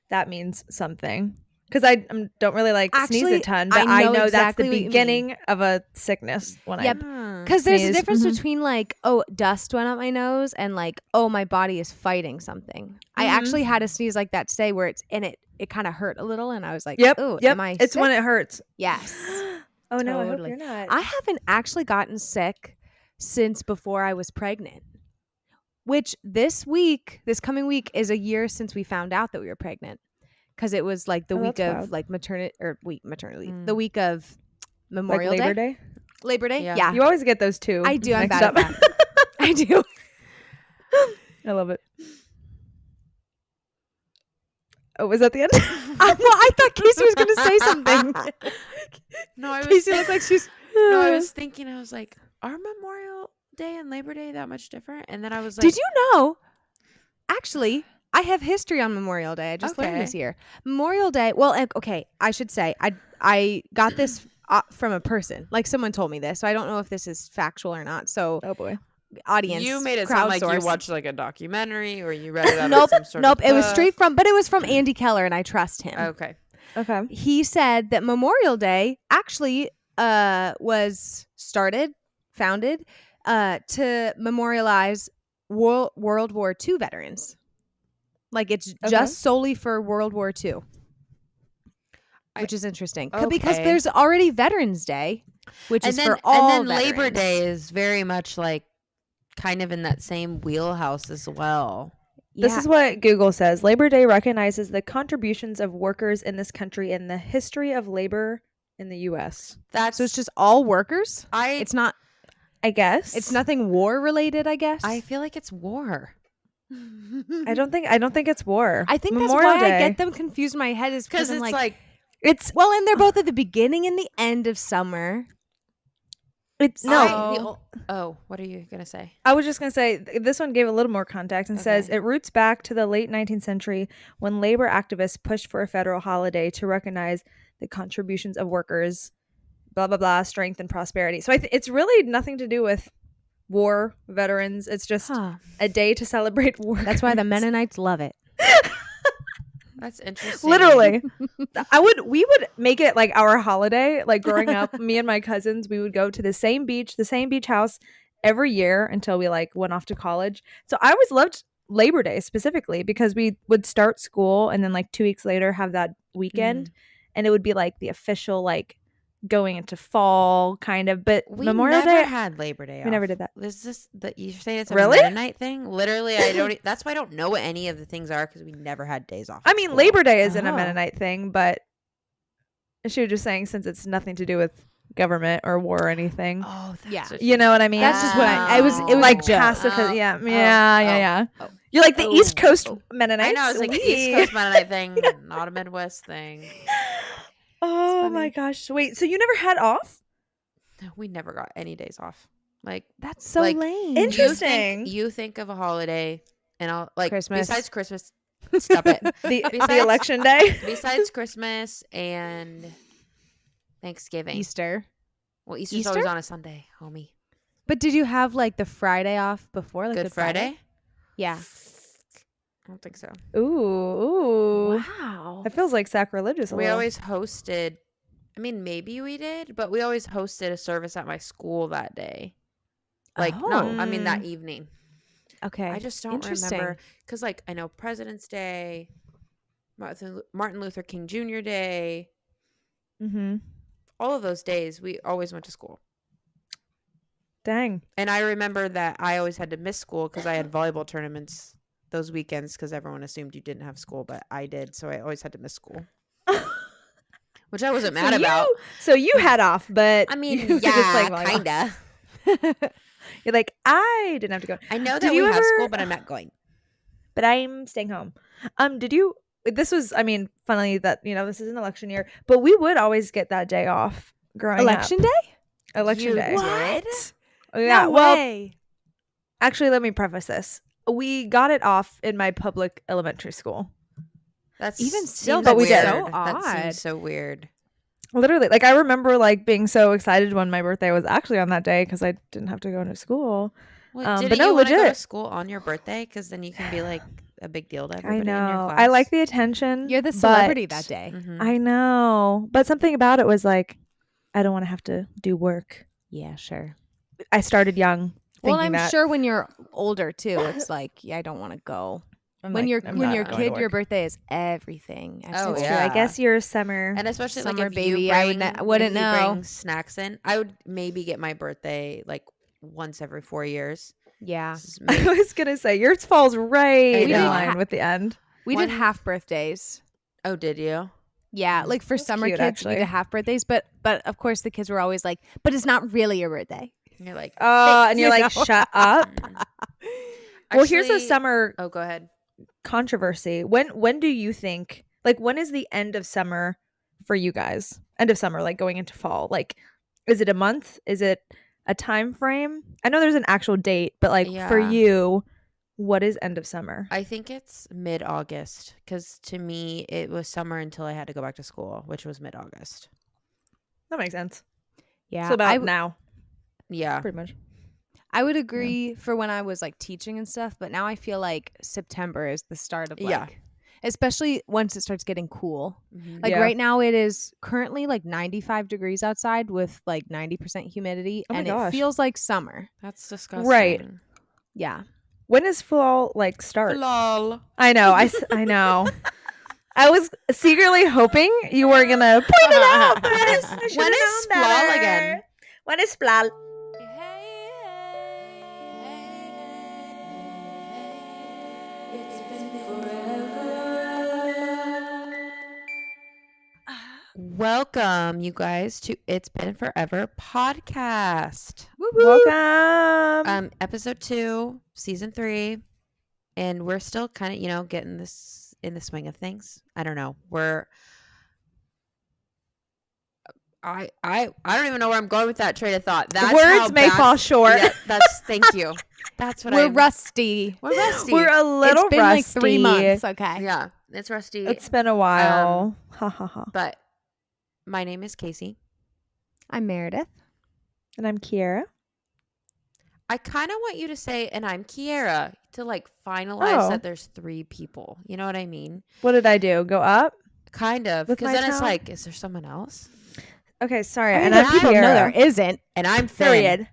that means something. Because I don't really Actually, sneeze a ton, but I I know know exactly that's what the you mean. beginning of a sickness when Yep. I Because there's a sneeze. difference between like, oh, dust went up my nose and like, oh, my body is fighting something. I actually had a sneeze like that today where it kind of hurt a little and I was like, oh, am I It's sick? when it hurts. Yes. Oh no, I hope Totally. you're not. I haven't actually gotten sick since before I was pregnant. Which this coming week is a year since we found out that we were pregnant. Because it was like the week of like maternity leave. The week of Memorial Labor Day? Labor Day? Yeah. You always get those two. I do. I'm mixed bad up. at that. I do. I love it. Oh, was that the end? Well, I thought Casey was going to say something. No, Casey looked like she's. No, I was thinking. I was like, are Memorial Day and Labor Day that much different? And then I was like, Did you know? Actually, I have history on Memorial Day. I just learned this year. Memorial Day. Well, okay. I should say I got this from a person. Like someone told me this, so I don't know if this is factual or not. So, oh boy. Audience, you made it sound like you watched like a documentary or you read it out of some sort Nope. of It was straight from, but it was from Andy Keller, and I trust him. Okay. He said that Memorial Day actually was founded to memorialize World War II veterans. Like it's just solely for World War II, which is interesting because there's already Veterans Day, which is for all. And then veterans. Labor Day is very much like kind of in that same wheelhouse as well. This is what Google says. Labor Day recognizes the contributions of workers in this country and the history of labor in the U.S. So it's just all workers? It's not, I guess. It's nothing war related, I guess. I feel like it's war. I don't think it's war. I think Memorial that's why Day. I get them confused in my head is because it's like it's and they're both at the beginning and the end of summer. It's what are you gonna say? I was just gonna say this one gave a little more context and says it roots back to the late 19th century when labor activists pushed for a federal holiday to recognize the contributions of workers, blah blah blah, strength and prosperity. So it's really nothing to do with war veterans. It's just a day to celebrate war. That's why the Mennonites love it. That's interesting. Literally. We would make it like our holiday. Like growing up, me and my cousins, we would go to the same beach house every year until we like went off to college. So I always loved Labor Day specifically because we would start school and then like 2 weeks later have that weekend and it would be like the official like going into fall kind of, but we Memorial never Day had Labor Day. We never did that. Is this that you say it's a really? Mennonite thing? Literally, I don't. That's why I don't know what any of the things are because we never had days off. I mean, Labor Day isn't a Mennonite thing, but she was just saying since it's nothing to do with government or war or anything. Oh, you know what I mean? That's just what I was. It was like pacifist. Yeah. You're like the East Coast Mennonites. I know it's like the East Coast Mennonite thing, not a Midwest thing. Oh my gosh! Wait, so you never had off? We never got any days off. Like that's so lame. Interesting. You think of a holiday, and I'll like Christmas. Besides Christmas, stop it. The election day. Besides Christmas and Thanksgiving, Easter. Well, Easter's always on a Sunday, homie. But did you have like the Friday off before, like Good Friday? Yeah. I don't think so. Ooh. Wow. That feels like sacrilegious. We always hosted. I mean, maybe we did, but we always hosted a service at my school that day. Like, that evening. Okay. I just don't remember. Because, like, I know President's Day, Martin Luther King Jr. Day. Mm-hmm. All of those days, we always went to school. Dang. And I remember that I always had to miss school because I had volleyball tournaments those weekends because everyone assumed you didn't have school, but I did. So I always had to miss school. Which I wasn't mad about. So you had off, but I mean, kind of. You're like, I didn't have to go. I know that we have school, but I'm not going. But I'm staying home. This was, I mean, funnily that, this is an election year, but we would always get that day off growing Election up. Day? Election day. What? Yeah. No well, way. Actually, let me preface this. We got it off in my public elementary school. That's even still, but we did. So odd. That seems so weird. Literally, like I remember like being so excited when my birthday was actually on that day because I didn't have to go to school. Well, but no, you want to legit. go to school on your birthday? Because then you can be like, a big deal to I everybody in your know. class. I like the attention. You're the celebrity but that day. Mhm. I know. But something about it was like, I don't want to have to do work. Yeah, sure. I started young. Well, thinking I'm that. sure when you're older too, it's like, yeah, I don't want to go. I'm When like, you're I'm when not you're a going kid, to your work. birthday is everything. Oh, That's yeah. true. I guess you're a summer. And especially Summer like if baby, you I bring, wouldn't if you know. bring snacks in, I would maybe get my birthday like once every 4 years. Yeah. This is I me. was gonna say yours falls right I in know. line with the end. We did One- half birthdays. Oh, did you? Yeah, like for That's summer cute, kids, actually. we did half birthdays, but of course the kids were always like, "But it's not really your birthday." And you're like, And you're you like, know? shut up. mm. Well, here's a Actually- summer Oh, go ahead. controversy. When do you think, like, when is the end of summer for you guys? End of summer, like going into fall. Like, is it a month? Is it a time frame? I know there's an actual date, but like for Yeah. you, what is end of summer? I think it's mid-August because to me it was summer until I had to go back to school, which was mid-August. That makes sense. Yeah, So about now, Yeah. pretty much. I would agree for when I was like teaching and stuff, but now I feel like September is the start of like, Yeah. especially once it starts getting cool. Mhm. Like Yeah. right now, it is currently like 95 degrees outside with like 90% humidity, Oh my and gosh. it feels like summer. That's disgusting. Right. Yeah. When does fall like start? Lol. I know. I know. I was secretly hoping you were gonna point it out. But I should've When is known splal better. again? When is splal? Welcome, you guys, to It's Been Forever podcast. Welcome. Episode 2, season 3, and we're still kind of, getting this in the swing of things. I don't know. I don't even know where I'm going with that train of thought. That's how Words may bad- fall short. Yeah, that's thank you. That's what We're I'm. rusty. We're rusty. We're a little It's been rusty. like 3 months. Okay. Yeah, it's rusty. It's been a while. Ha ha ha. But my name is Casey. I'm Meredith. And I'm Kiera. I kind of want you to say, and I'm Kiera, to like finalize Oh. that there's 3 people. You know what I mean? What did I do? Go up? Kind of. With Because my then it's tone? like, is there someone else? Okay, sorry. I mean, And but I'm people know there Kiera. isn't. And I'm Finn. Period.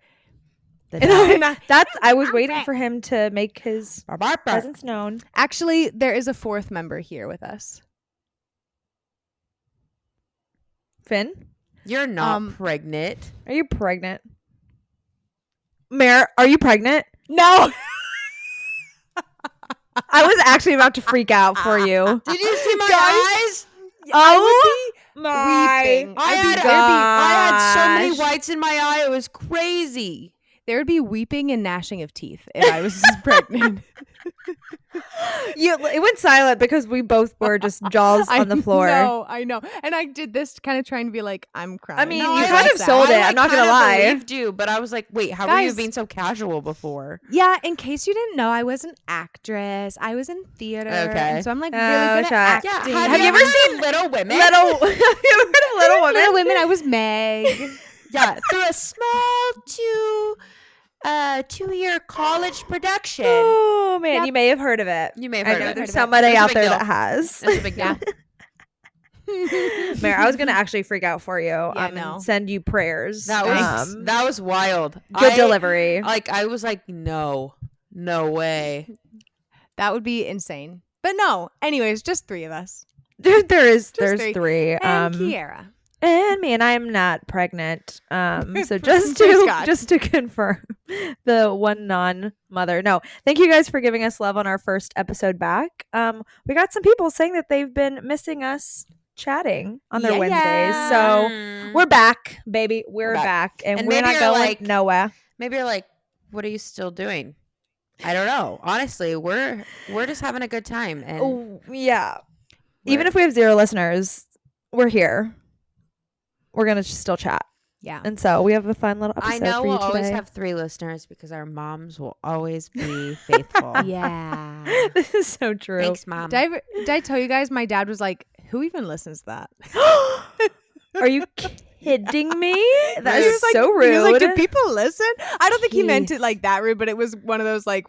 The And dog. I was waiting for him to make his Bark, bark, bark. presence known. Actually, there is a 4th member here with us. Finn, You're not Um, pregnant. are you pregnant? Mare, are you pregnant? No. I was actually about to freak out for you. Did you see my Guys, eyes? Oh my weeping. I I'd be had, gosh. I had so many whites in my eye. It was crazy. There would be weeping and gnashing of teeth if I was pregnant. It went silent because we both were just jaws on the floor. I know. And I did this kind of trying to be like, I'm crying. I mean, No, you I kind like of that. sold it. I, I'm not gonna kind of lie. believed you, but I was like, wait, how were you Guys. being so casual before? Yeah, in case you didn't know, I was an actress. I was in theater. Okay. And so I'm like Oh, really good at shut- acting. Have you ever seen Little Women? Little, have you ever heard of Little Women? Little Women, I was Meg. Yeah, through a small 2-year college production. Oh man, Yep. you may have heard of it. You may have I heard know of it. there's Heard of it. somebody It's a out big there deal. that has. It's a big deal. Mare, I was gonna actually freak out for you. Yeah, and no. send you prayers. That was wild. good delivery. I was like, no way. That would be insane. But no, anyways, just 3 of us. There's three. three. And Kiera. And me, and I'm not pregnant. So just Praise to God. just to confirm, the one non-mother. No, thank you guys for giving us love on our first episode back. We got some people saying that they've been missing us chatting on their Yeah, Wednesdays. yeah. So Mm. we're back, baby. We're back. back, and, And we're maybe not you're going like- nowhere. Maybe you're like, what are you still doing? I don't know. Honestly, we're just having a good time, and Oh, yeah. Even we're- if we have 0 listeners, we're here. We're gonna still chat, Yeah. and so we have a fun little episode I know for you we'll always today. have 3 listeners because our moms will always be faithful. Yeah. This is so true. Thanks, Mom. Did I tell you guys my dad was like, who even listens to that? Are you kidding me? That He is was like, so rude. He was like, do people listen? I don't think he meant Jeez. it like that rude, but it was one of those like,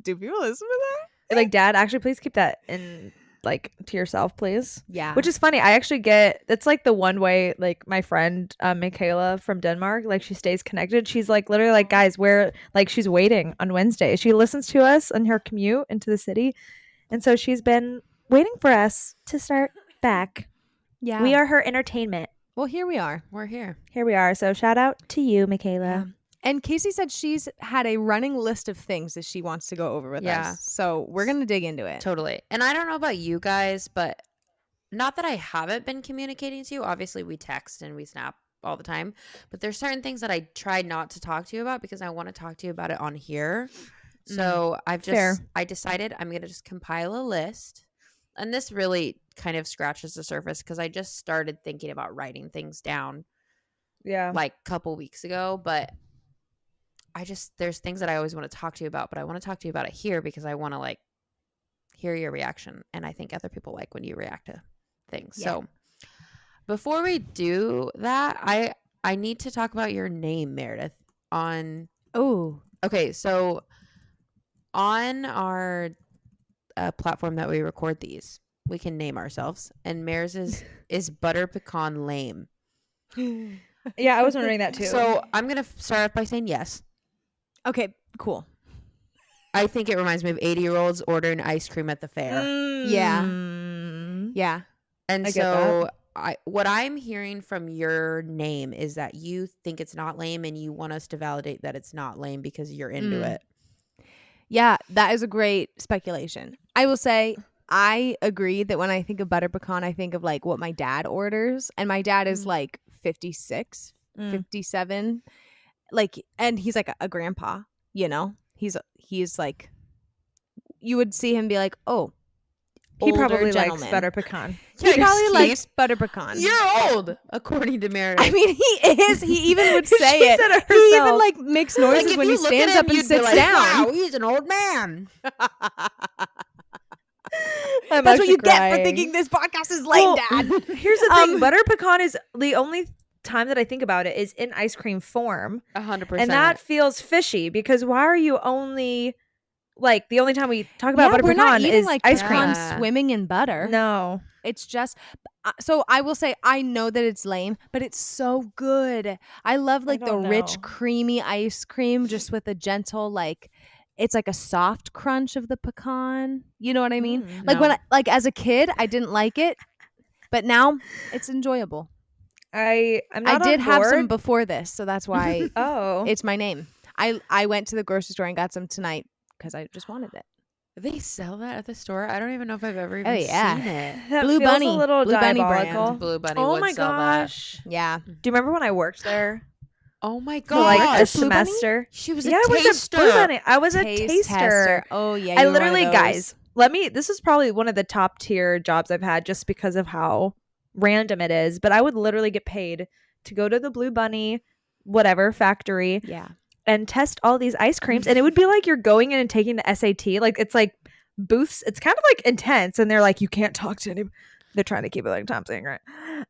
do people listen to that? like, Dad, actually, please keep that in, like, to yourself, please. Yeah. Which is funny. I actually get, that's like the one way, like, my friend Michaela from Denmark, like, she stays connected. She's like literally like, guys, where, like, she's waiting on Wednesday. She listens to us on her commute into the city, and so she's been waiting for us to start back. Yeah. We are her entertainment. Well, here we are. We're here. Here we are. So shout out to you, Michaela. Yeah. And Casey said she's had a running list of things that she wants to go over with Yeah. us. So we're going to dig into it. Totally. And I don't know about you guys, but not that I haven't been communicating to you. Obviously, we text and we snap all the time. But there's certain things that I try not to talk to you about because I want to talk to you about it on here. So I decided I'm going to just compile a list. And this really kind of scratches the surface because I just started thinking about writing things down like a couple weeks ago. But there's things that I always want to talk to you about, but I want to talk to you about it here because I want to like hear your reaction. And I think other people like when you react to things. Yeah. So before we do that, I need to talk about your name, Meredith, okay. So on our platform that we record these, we can name ourselves, and Mare's is Butter Pecan Lame. Yeah, I was wondering that too. So I'm going to start off by saying yes. Okay, cool. I think it reminds me of 80-year-olds ordering ice cream at the fair. Yeah. Yeah. And so what I'm hearing from your name is that you think it's not lame and you want us to validate that it's not lame because you're into it. Yeah, that is a great speculation. I will say I agree that when I think of butter pecan, I think of like what my dad orders. And my dad is like 56, 57. Like, and he's like a grandpa, you know? He's like, you would see him be like, oh, he probably gentleman. likes butter pecan. He probably likes butter pecan. You're old, according to Meredith. I mean, he is. He even would say it. He even like makes noises when he stands up and sits down. Wow, he's an old man. That's what you get for thinking this podcast is lame, Dad. Here's the thing. Butter pecan is the only time that I think about it is in ice cream form. 100%. And that feels fishy because why are you only... Like, the only time we talk about butter pecan is like ice cream. Swimming in butter. No. It's just... So I will say, I know that it's lame, but it's so good. I love like the rich, creamy ice cream just with a gentle, like... It's like a soft crunch of the pecan. You know what I mean? Like when as a kid, I didn't like it. But now, it's enjoyable. I did have some before this, so that's why it's my name. I went to the grocery store and got some tonight because I just wanted it. They sell that at the store? I don't even know if I've ever even seen it. That Blue Bunny. A little Blue Bunny diabolical. brand. Blue Bunny oh would my sell gosh. that. Yeah. Do you remember when I worked there? Oh my For god. like a semester. She was a I was taster. a Blue Bunny. I was a taster. Oh yeah. I literally, guys, this is probably one of the top tier jobs I've had just because of how random it is. But I would literally get paid to go to the Blue Bunny, whatever, factory. Yeah. And test all these ice creams. And it would be like you're going in and taking the SAT. Like, it's like booths. It's kind of like intense. And they're like, you can't talk to anyone. They're trying to keep it like Tom saying, right?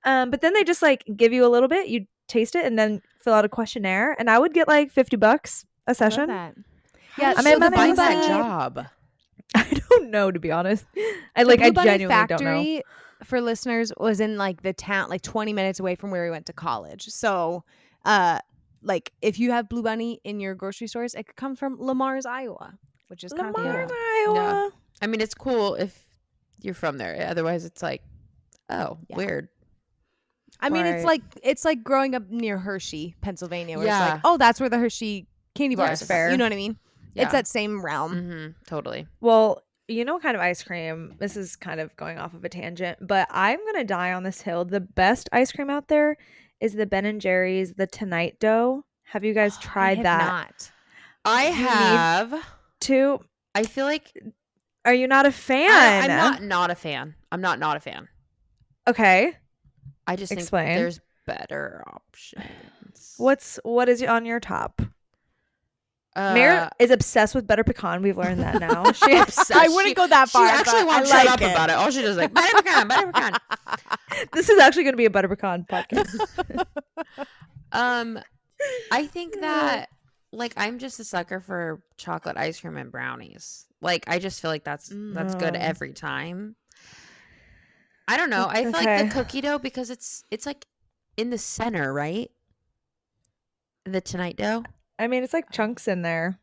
But then they just like give you a little bit. You taste it and then fill out a questionnaire. And I would get like $50 a session. Yeah, I mean, find that job. I don't know, to be honest. I genuinely don't know. For listeners, was in like the town, like 20 minutes away from where we went to college. So, like if you have Blue Bunny in your grocery stores, it could come from Lamar's, Iowa, which is kind of cool. Lamar's, Iowa. Yeah. I mean, it's cool if you're from there. Otherwise, it's like, weird. I mean, it's like growing up near Hershey, Pennsylvania, where it's like, oh, that's where the Hershey candy bars are. You know what I mean? Yeah. It's that same realm. Mm-hmm. Totally. Well, you know what kind of ice cream? This is kind of going off of a tangent, but I'm going to die on this hill. The best ice cream out there is the Ben & Jerry's, the Tonight Dough. Have you guys tried that? Not. I have. I feel like... Are you not a fan? I'm not a fan. I'm not a fan. Okay. I just think there's better options. What is on your top? Mare is obsessed with butter pecan. We've learned that now. I wouldn't go that far. She actually won't shut up about it. All she does is like, butter pecan. This is actually going to be a butter pecan podcast. I think that like I'm just a sucker for chocolate ice cream and brownies. Like I just feel like that's good every time. I don't know. I feel like the cookie dough because it's like in the center, right? The Tonight dough. I mean, it's like chunks in there.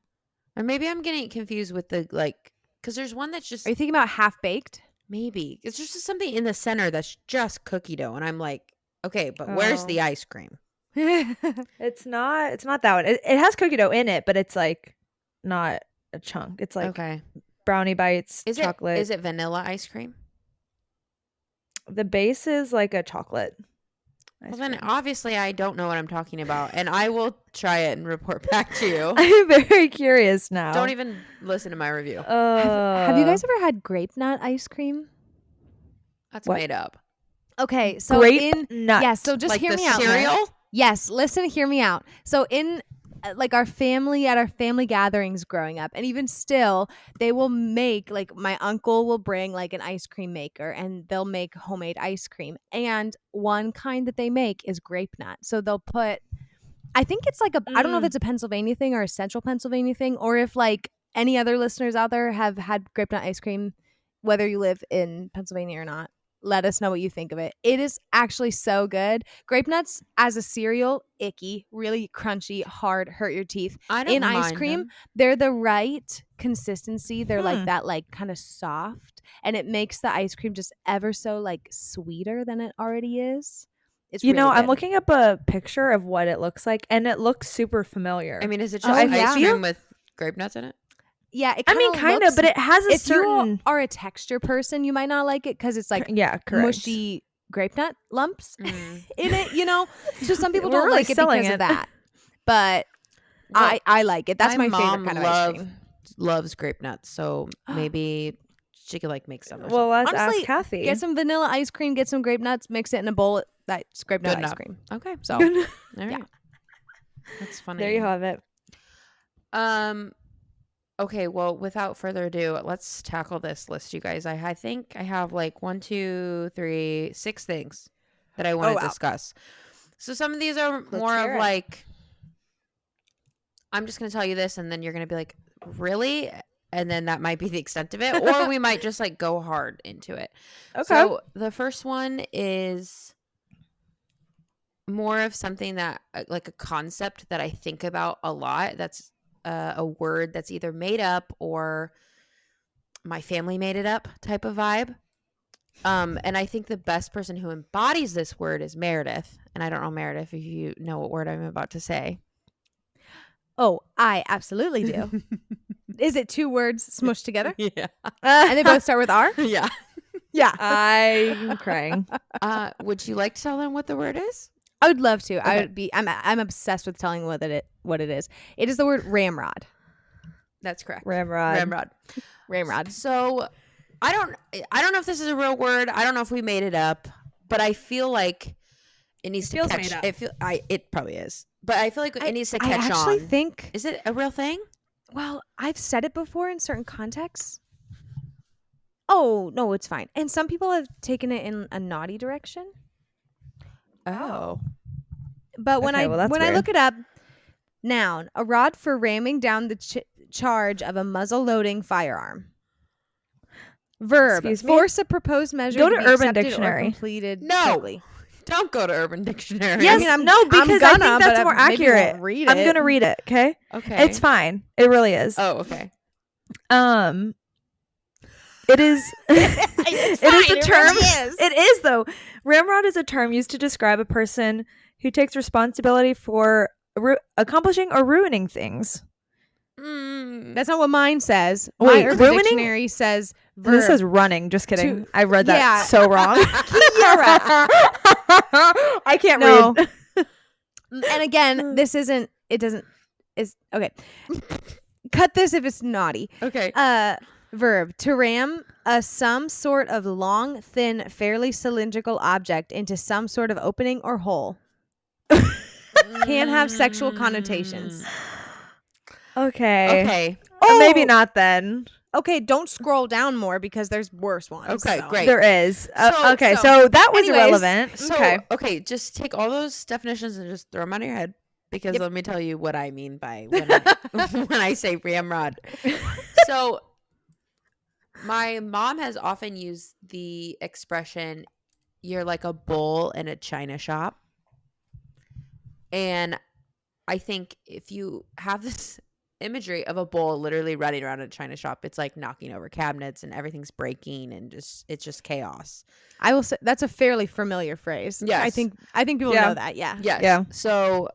Or maybe I'm getting confused with the like because there's one that's just. Are you thinking about half baked? Maybe it's just something in the center that's just cookie dough, and I'm like, okay, but where's the ice cream? It's not that one. It has cookie dough in it, but it's like not a chunk. It's like brownie bites, chocolate. Is it vanilla ice cream? The base is like a chocolate. Well, then obviously I don't know what I'm talking about, and I will try it and report back to you. I'm very curious now. Don't even listen to my review. Have you guys ever had grape nut ice cream? That's made up. Okay, so grape nut. Yeah, so just like hear the me out. Cereal? Yes, listen, hear me out. So in like our family gatherings growing up, and even still, they will make like my uncle will bring like an ice cream maker, and they'll make homemade ice cream. And one kind that they make is grape nut. So they'll put, I think it's like I don't know if it's a Pennsylvania thing or a Central Pennsylvania thing, or if like any other listeners out there have had grape nut ice cream, whether you live in Pennsylvania or not. Let us know what you think of it. It is actually so good. Grape nuts as a cereal, icky, really crunchy, hard, hurt your teeth. I don't In ice mind cream, them. they're the right consistency. They're like that, like kind of soft, and it makes the ice cream just ever so like sweeter than it already is. It's you really know, good. I'm looking up a picture of what it looks like, and it looks super familiar. I mean, is it just ice cream with grape nuts in it? Yeah, it kind of, but it has a certain. If you are a texture person, you might not like it because it's like mushy grape nut lumps in it, you know. So some people don't like it because of that. But well, I like it. That's my favorite kind of ice cream. Loves grape nuts, so maybe she could like make some. Well, let's honestly ask Kathy. Get some vanilla ice cream, get some grape nuts, mix it in a bowl. That's grape nut ice cream. Okay, so all right, yeah. That's funny. There you have it. Okay, well, without further ado, let's tackle this list, you guys. I think I have like 1, 2, 3, 6 things that I want to discuss. So some of these are more of like, I'm just going to tell you this, and then you're going to be like, really? And then that might be the extent of it, or we might just like go hard into it. Okay. So the first one is more of something that like a concept that I think about a lot. That's a word that's either made up or my family made it up type of vibe. And I think the best person who embodies this word is Meredith. And I don't know, Meredith, if you know what word I'm about to say. Oh, I absolutely do. Is it 2 words smushed together? Yeah. And they both start with R? Yeah. Yeah. I'm crying. Would you like to tell them what the word is? I would love to. Okay. I'm obsessed with telling what it is. It is the word ramrod. That's correct. Ramrod. So I don't know if this is a real word. I don't know if we made it up, but I feel like it needs to catch. It probably is, but I feel like it needs to catch on. I actually think, is it a real thing? Well, I've said it before in certain contexts. Oh no, it's fine. And some people have taken it in a naughty direction. Oh. But when I look it up, noun, a rod for ramming down the charge of a muzzle-loading firearm. Verb, force a proposed measure go to to be Urban accepted Dictionary. or completed No. quickly. Don't go to Urban Dictionary. Yes, because I think that's but more accurate. I'm going to read it, okay? Okay. It's fine. It really is. Oh, okay. It is It is a term. Really is. It is though. Ramrod is a term used to describe a person who takes responsibility for accomplishing or ruining things. That's not what mine says. Wait, My Urban ruining? Dictionary says verb. This says running. Just kidding. I read that Yeah. so wrong. I can't read. And again, this isn't. It doesn't. Is okay. Cut this if it's naughty. Okay. Verb, to ram some sort of long, thin, fairly cylindrical object into some sort of opening or hole. Can have sexual connotations. Okay. Maybe not then. Okay, don't scroll down more because there's worse ones. Okay, so. great. There is. So that was anyways, irrelevant. So, okay, just take all those definitions and just throw them out of your head. because Yep. let me tell you what I mean by when I say ramrod. So my mom has often used the expression, "You're like a bull in a china shop," and I think if you have this imagery of a bull literally running around a china shop, it's like knocking over cabinets and everything's breaking and it's just chaos. I will say that's a fairly familiar phrase. Yes. I think people Yeah. know that. Yeah. Yes. Yeah. So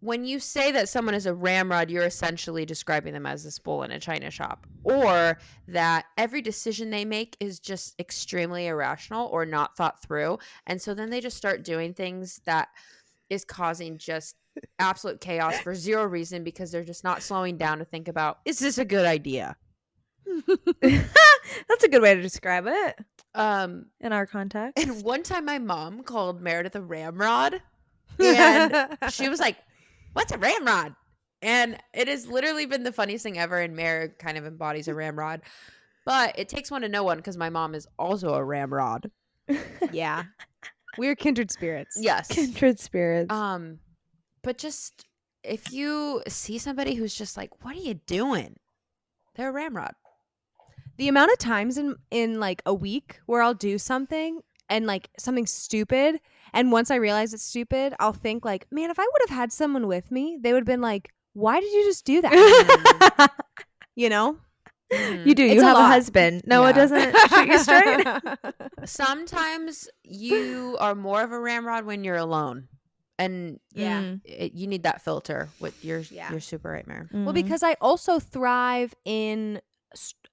when you say that someone is a ramrod, you're essentially describing them as this bull in a china shop, or that every decision they make is just extremely irrational or not thought through. And so then they just start doing things that is causing just absolute chaos for zero reason because they're just not slowing down to think about, is this a good idea? That's a good way to describe it in our context. And one time my mom called Meredith a ramrod, and she was like, "What's a ramrod?" And it has literally been the funniest thing ever, and Mare kind of embodies a ramrod. But it takes one to know one because my mom is also a ramrod. Yeah. We're kindred spirits. Yes. Kindred spirits. But just if you see somebody who's just like, "What are you doing?" They're a ramrod. The amount of times in like a week where I'll do something and like something stupid, and once I realize it's stupid, I'll think like, man, if I would have had someone with me, they would have been like, why did you just do that? You know? You do. It's You a have a lot. husband. No, it Yeah. doesn't shoot you straight. Sometimes you are more of a ramrod when you're alone. And Yeah. you need that filter with your Yeah. you're super right, Mare. Well, because I also thrive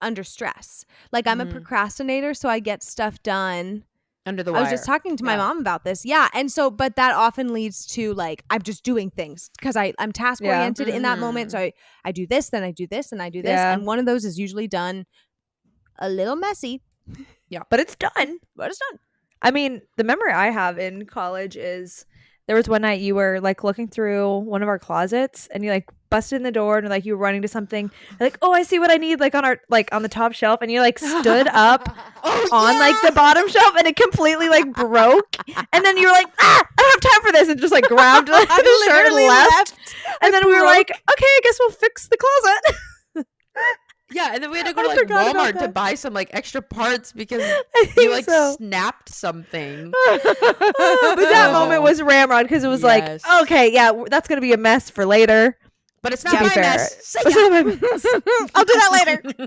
under stress. Like I'm a procrastinator, so I get stuff done. Under the I wire. was just talking to my Yeah. mom about this. Yeah. And so, but that often leads to like, I'm just doing things because I'm task oriented in that moment. So I do this, then I do this, and I do this. Yeah. And one of those is usually done a little messy, But it's done. but it's done. I mean, the memory I have in college is there was one night you were like looking through one of our closets and you like busted in the door and like you were running to something like, oh, I see what I need like on our like on the top shelf, and you like stood up on like the bottom shelf and it completely like broke, and then you were like, I don't have time for this, and just like grabbed like, the shirt and literally left. And then we were broke. like, okay, I guess we'll fix the closet. Yeah, and then we had to go I to like forgot about Walmart to that. buy some like extra parts because I you think like so. snapped something. But that moment was ramrod because it was Yes. like, okay, yeah, that's gonna be a mess for later. But it's To not be my fair. mess. Say It's ya. not my mess. I'll do that later.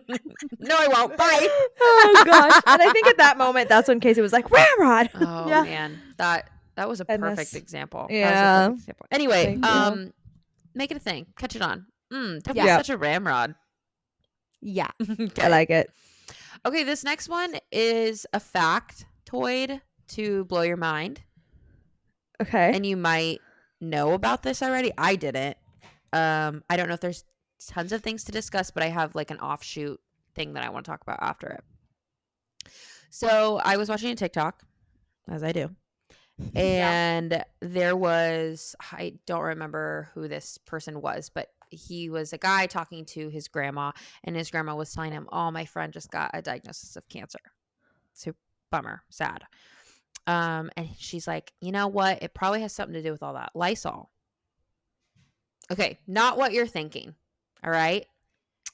No, I won't. Bye. Oh gosh! And I think at that moment, that's when Casey was like, "Ramrod." Oh Yeah. man, that was a Goodness. perfect example. Yeah. That was a perfect example. Anyway, Thank you. make it a thing. Catch it on. Don't be Yeah. such a ramrod. Yeah. I like it. Okay, this next one is a factoid to blow your mind, Okay. and you might know about this already. I didn't. I don't know if there's tons of things to discuss, but I have like an offshoot thing that I want to talk about after it. So I was watching a TikTok, as I do. And there was, I don't remember who this person was, but he was a guy talking to his grandma, and his grandma was telling him, oh, my friend just got a diagnosis of cancer. So bummer, sad. And she's like, you know what? It probably has something to do with all that Lysol. Okay, not what you're thinking. All right.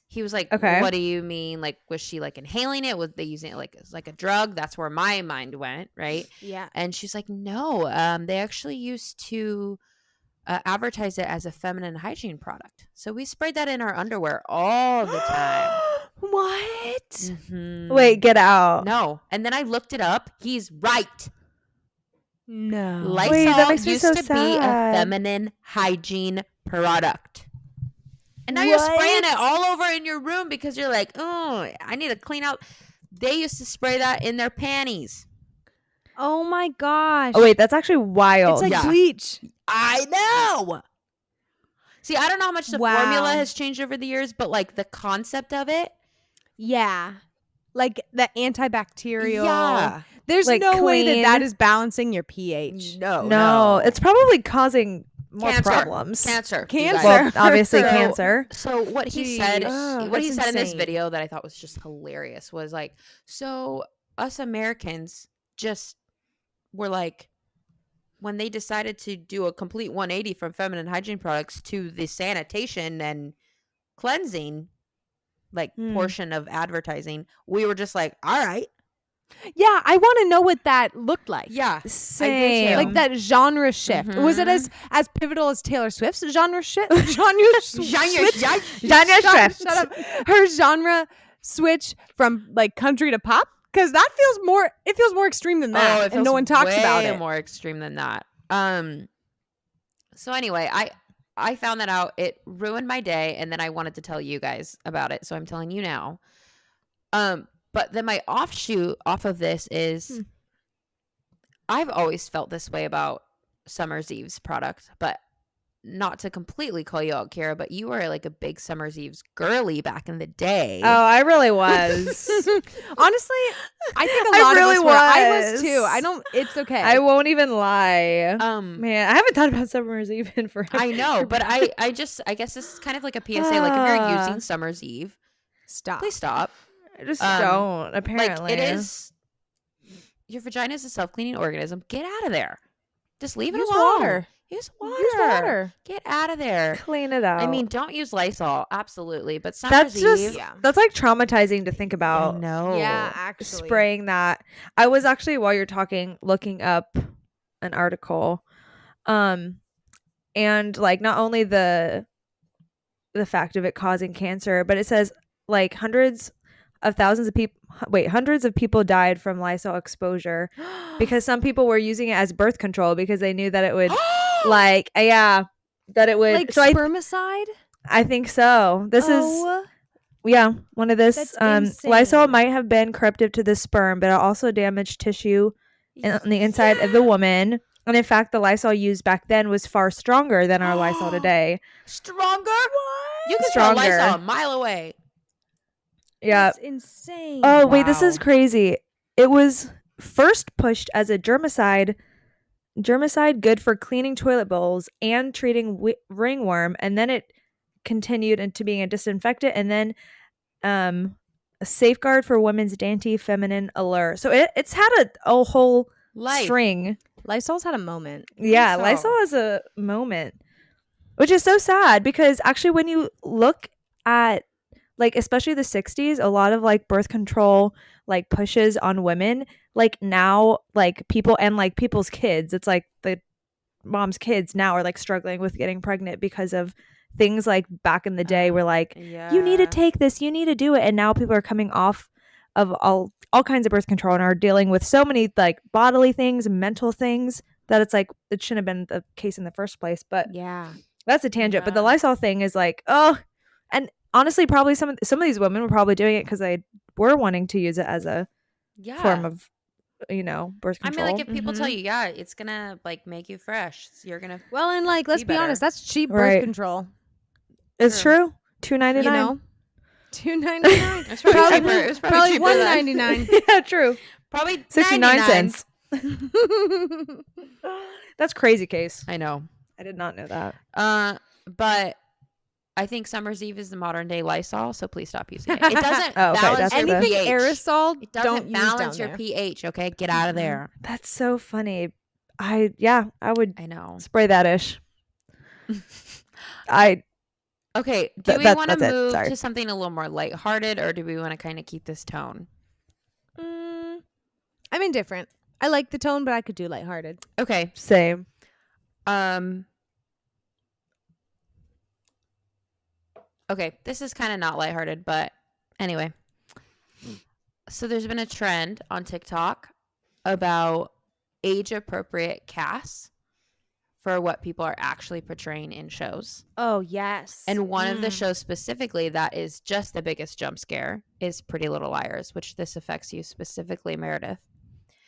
He was like, Okay. what do you mean? Like, was she like inhaling it? Was they using it like as like a drug? That's where my mind went, right? Yeah. And she's like, no, they actually used to advertise it as a feminine hygiene product. So we sprayed that in our underwear all the time. What? Mhm. Wait, get out. No. And then I looked it up. He's right. No. Lysol Wait, that makes me used so to be a sad. feminine hygiene product. And now you're spraying it all over in your room because you're like, oh, I need to clean out. They used to spray that in their panties. Oh my gosh. Oh wait, that's actually wild. It's like Yeah. bleach. I know. See, I don't know how much the Wow. formula has changed over the years, but like the concept of it. Yeah. Like the antibacterial. Yeah. There's Like no way clean. that is balancing your pH. no, it's probably causing more Cancer. problems. Cancer. you Cancer. guys. Well, obviously So- cancer. So what he Jeez. said, Oh, what he that's said in this insane. video that I thought was just hilarious was like, so us Americans just were like, when they decided to do a complete 180 from feminine hygiene products to the sanitation and cleansing portion of advertising, we were just like, all right. Yeah, I want to know what that looked like. Yeah, Same. I do too. Like that genre shift. Mhm. Was it as pivotal as Taylor Swift's genre shift? Switch? Shut up. Her genre switch from like country to pop? Because that feels more extreme than that. Oh, it and feels no one talks about way it. more extreme than that. So anyway, I found that out. It ruined my day, and then I wanted to tell you guys about it, so I'm telling you now. But then my offshoot off of this is I've always felt this way about Summer's Eve's product, but not to completely call you out, Kara, but you were like a big Summer's Eve's girly back in the day. Oh, I really was. Honestly, I think a lot really of us were. I was. was too. It's okay. I won't even lie. Man, I haven't thought about Summer's Eve in forever. I know, but I guess this is kind of like a PSA. Like if you're using Summer's Eve, Stop. please stop. I just don't, apparently. Like it is, your vagina is a self-cleaning organism. Get out of there. Just leave it Use alone. water. Use water. Use water. Get out of there. Clean it out. I mean, don't use Lysol. Absolutely. But Summer's Eve. That's like traumatizing to think about. No. Yeah, actually. Spraying that. I was actually, while you're talking, looking up an article. And like not only the fact of it causing cancer, but it says like hundreds of people died from Lysol exposure because some people were using it as birth control because they knew that it would that it would like so spermicide. I think so. This is one of this That's insane. Lysol might have been corruptive to the sperm, but it also damaged tissue on the inside of the woman. And in fact, the Lysol used back then was far stronger than our Lysol today. Stronger? What? You can Stronger. smell Lysol a mile away. Yeah. That's insane. Oh, wait, this is Wow. crazy. It was first pushed as a germicide good for cleaning toilet bowls and treating ringworm, and then it continued into being a disinfectant, and then a safeguard for women's dainty feminine allure. So it's had a whole string. Lysol's had a moment. Yeah, Lysol has a moment, which is so sad because actually when you look at like especially the 60s, a lot of like birth control like pushes on women, like now like people and like people's kids, it's like the mom's kids now are like struggling with getting pregnant because of things like back in the day where like you need to take this, you need to do it, and now people are coming off of all kinds of birth control and are dealing with so many like bodily things and mental things that it's like it shouldn't have been the case in the first place. But Yeah. that's a tangent. But the Lysol thing is like, and honestly, probably some of these women were probably doing it because they were wanting to use it as a form of, birth control. I mean, like if people tell you, it's gonna like make you fresh, you're gonna. Well, and like let's be better. honest, that's cheap birth Right. control. It's true. $2.99. You know, $2.99. It's probably cheaper. It was Probably cheaper then. $1.99. Yeah, true. Probably 69 99 cents. That's crazy, Case. I know. I did not know that. But I think Summer's Eve is the modern day Lysol, so please stop using it. It doesn't Oh, okay, balance that's your the- Anything pH. aerosol, It doesn't don't balance use your down pH. Okay, get out of there. That's so funny. I would I know. spray that ish. Okay, do we That- want to that's it. move Sorry. to something a little more lighthearted, or do we want to kind of keep this tone? there. I'm indifferent. I like the tone, but I could do lighthearted. Okay. Same. Okay, this is kind of not lighthearted, but anyway. So there's been a trend on TikTok about age-appropriate casts for what people are actually portraying in shows. Oh, yes. And one of the shows specifically that is just the biggest jump scare is Pretty Little Liars, which this affects you specifically, Meredith.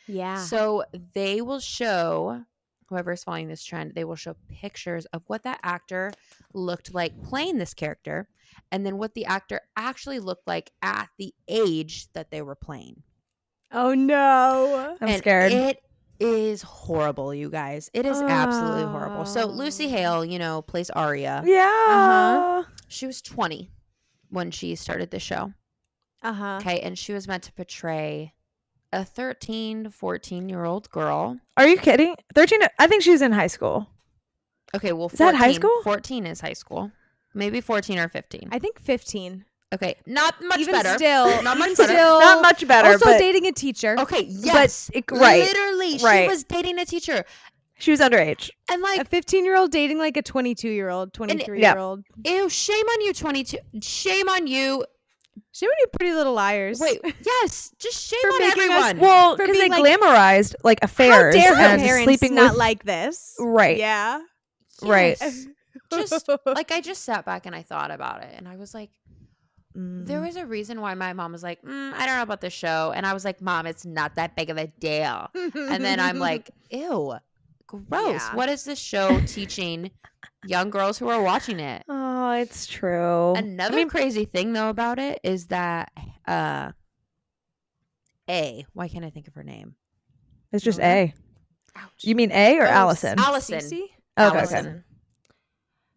Yeah. So they will show, whoever's following this trend, they will show pictures of what that actor looked like playing this character, and then what the actor actually looked like at the age that they were playing. Oh, no. I'm scared. It is horrible, you guys. It is absolutely horrible. So Lucy Hale, plays Aria. Yeah. She was 20 when she started the show. Uh-huh. Okay, and she was meant to portray a 13, 14-year-old girl. Are you kidding? 13? I think she's in high school. Okay, well, 14, Is that high school? 14 is high school. Maybe 14 or 15. I think 15. Okay, not much Even better. still, Not much even better. still, Not much better. Also but dating a teacher. Okay, yes. right. Literally, right. she was dating a teacher. She was underage. And like, A 15-year-old dating like a 22-year-old, 23-year-old. ew, shame on you, 22. Shame on you. Shame on you, Pretty Little Liars. Wait, yes, just shame For on making us- everyone. Well, For because they being like, glamorized like how affairs dare her and parents sleeping not with like this? Right. Yeah. right. Yes. Just like I just sat back and I thought about it, and I was like, there was a reason why my mom was like, I don't know about this show, and I was like, Mom, it's not that big of a deal. And then I'm like, ew, gross. Yeah. What is this show teaching young girls who are watching it? Oh, it's true. Another crazy thing though about it is that why can't I think of her name? It's just Mona? A. You mean A or Allison? Allison. Cece? Okay, Allison. okay.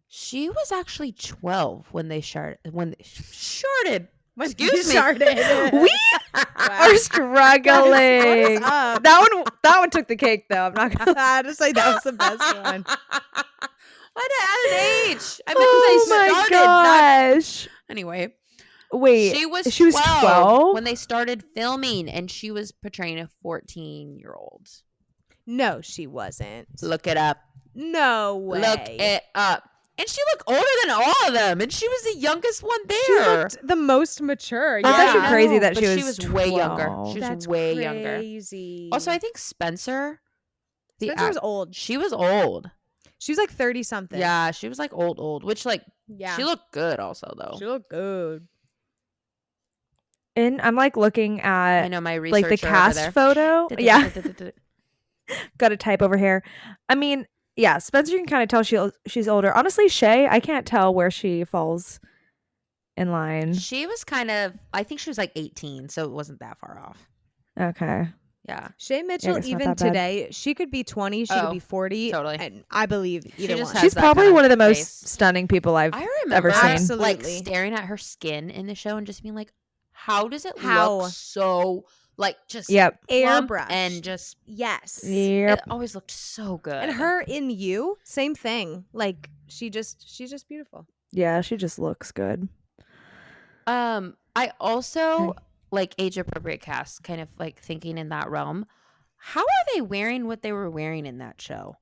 She was actually 12 when they started. When Excuse you me. started. We Wow. are struggling. Up. That one took the cake though. I'm not gonna. I just like that was the best one. Why did I add an age? I meant Oh because I my started. not- gosh! Anyway, Wait, she was 12 when they started filming, and she was portraying a 14-year-old. No, she wasn't. Look it up. No way. Look it up. And she looked older than all of them, and she was the youngest one there. She looked the most mature. That's yeah. actually crazy that but she she was was way younger. 12. She was That's way younger. crazy. Also, I think Spencer, Spencer was old. she was old. She was like 30 something. Yeah, she was like old, which like Yeah. she looked good also though. She looked good. And I'm like looking I at know my researcher like the over cast there. photo. Yeah, got a type over here. I mean, yeah, Spencer, you can kind of tell she's older. Honestly, Shay, I can't tell where she falls in line. She was kind of, I think she was like 18, so it wasn't that far off. Okay. Yeah. Shay Mitchell, it's not even that bad. today, she could be 20, she could Oh, be 40. totally. And I believe either just one. has She's that probably kind of one of the most face. stunning people I've I remember ever seen. like Absolutely. staring at her skin in the show and just being like, how does it How? look so like just Yep. plump Airbrush. and just Yes. Yep. it always looked so good. And her in You, same thing. Like she's just beautiful. Yeah, she just looks good. I also Okay. like age appropriate cast, kind of like thinking in that realm. How are they wearing what they were wearing in that show?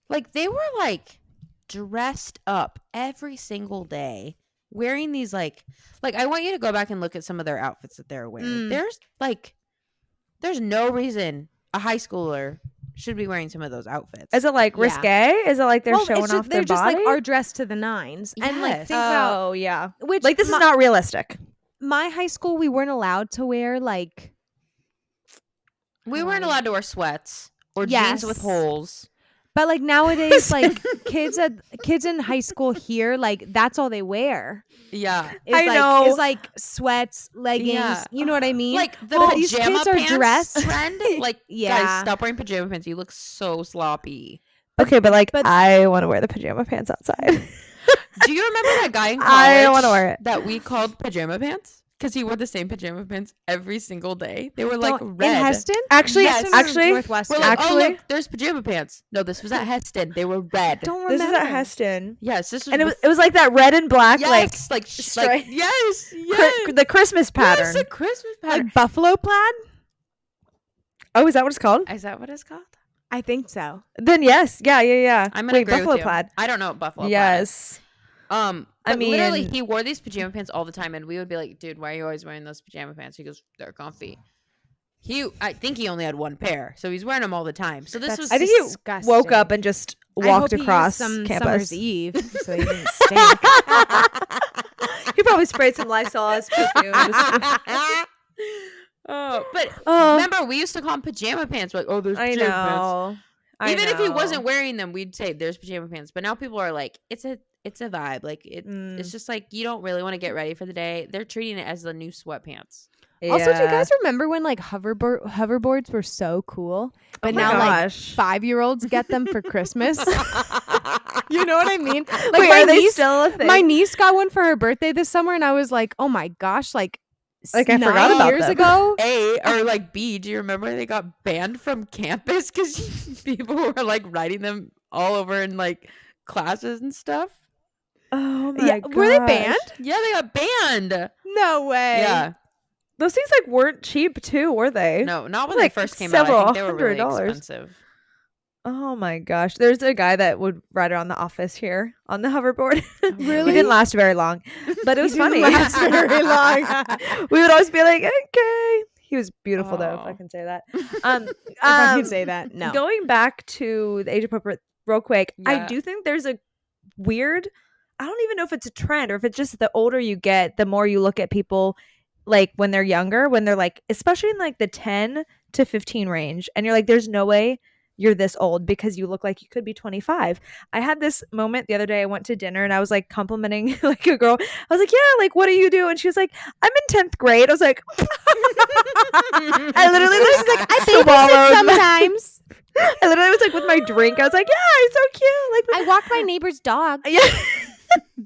Like they were like dressed up every single day, wearing these like I want you to go back and look at some of their outfits that they're wearing. There's no reason a high schooler should be wearing some of those outfits. Is it like Yeah. risque? Is it like they're Well, showing it's off they're their just body? like are dressed to the nines. And like Yes. think about Oh yeah. which Like this is my, not realistic. my high school, we weren't allowed to wear like we weren't allowed to wear sweats or Yes. jeans with holes. but like nowadays like kids in high school here, like that's all they wear. Yeah. I know. Is like sweats, leggings, Yeah. you know what I mean? Like the Well, these pajama kids are pants dressed. trend. Like, Yeah. guys, stop wearing pajama pants. You look so sloppy. Okay, but like but- I want to wear the pajama pants outside. Do you remember that guy in college I wanna wear it. that we called pajama pants? Because he wore the same pajama pants every single day. They were like Don't- red. in Heston? Actually, Yes. Heston or actually, Northwestern. We're like, Actually- oh look, there's pajama pants. No, this was at Heston. They were red. Don't remember. this is at Heston, Yes, this was. and it was like that red and black, yes, like stripe. yes, yes, the Christmas pattern. Yes, a Christmas pattern. like buffalo plaid? Oh, is that what it's called? Is that what it's called? I think so. Then yes, yeah. I'm gonna Wait, agree buffalo with you. plaid. I don't know what buffalo plaid is. Yes. I I literally, mean- he wore these pajama pants all the time, and we would be like, "Dude, why are you always wearing those pajama pants?" He goes, "They're comfy." I think he only had one pair, so he's wearing them all the time. So this That's was, I think he disgusting. woke up and just I walked hope he used across some campus. Summer's Eve, so he didn't stink. He probably sprayed some Lysol as perfume. but Oh, remember, we used to call them pajama pants. We're like, oh, there's I pajama pants. know. I Even if he know. wasn't wearing them, we'd say there's pajama pants. But now people are like, it's a vibe. Like it's just like you don't really want to get ready for the day. They're treating it as the new sweatpants. Also, do you Yeah. guys remember when like hoverboards were so cool? But my now gosh. like 5-year-olds get them for Christmas. You know what I mean? Like Wait, my are they niece, still a thing? my niece got one for her birthday this summer, and I was like, oh my gosh, like Like, I 9 forgot about years them. ago. A, or like B, do you remember they got banned from campus because people were like writing them all over in like classes and stuff? Oh my Yeah, god. were they banned? Yeah, they got banned. No way. Yeah. Those things like weren't cheap too, were they? No, not when Like, they first came out. I several think they were really $100s. expensive. Oh my gosh. There's a guy that would ride around the office here on the hoverboard. Really? He didn't last very long, but it was He didn't funny. last very long. We would always be like, okay. He was beautiful though, if I Oh. can say that. If I can say that, no. Going back to the age appropriate real quick, I Yeah. do think there's a weird, I don't even know if it's a trend or if it's just the older you get, the more you look at people like when they're younger, when they're like, especially in like the 10 to 15 range. And you're like, there's no way you're this old because you look like you could be 25. I had this moment the other day. I went to dinner and I was like complimenting like a girl. I was like, yeah, like, what do you do? And she was like, I'm in 10th grade. I was like, I literally was like, I swallowed babysit my- sometimes. I literally was like with my drink. I was like, yeah, it's so cute. Like, I walk my neighbor's dog. yeah.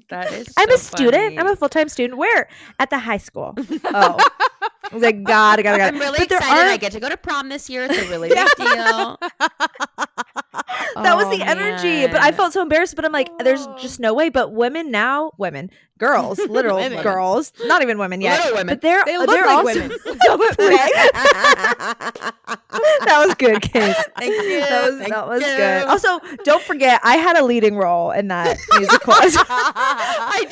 That is I'm so a student. funny. I'm a full-time student. Where? At the high school. Oh. I was like, God. I'm really But there excited. I aren't- get to go to prom this year. It's a really big deal. That was the energy. But I felt so embarrassed. But I'm like, there's just no way. But girls, literal Women. girls, not even women yet. Little women. But they're They look they're like also, women. That was good, kids. Thank you. That was good. Also, don't forget, I had a leading role in that musical. I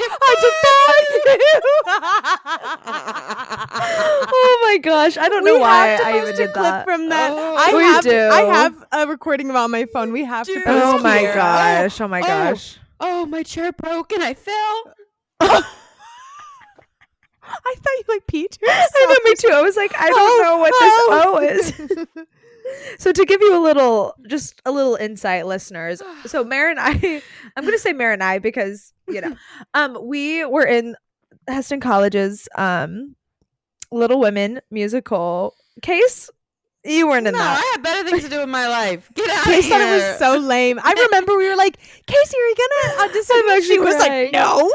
Oh my gosh, I don't know why I even did clip that. from that. Oh, we I do. have a recording of it on my phone. We have to Dude. post Oh my here. gosh! Oh my gosh! Oh, my chair broke and I fell. I thought you like peed I know, me too. I was like, I don't know what this O is. So to give you a little insight, listeners. So Mara and I'm going to say Mara and I because we were in Heston College's Little Women musical. Case, you weren't in No, that. I have better things to do with my life. Get out of Case here. thought it was so lame. I remember we were like, Casey, are you gonna audition? I'm actually She was crying. like, no.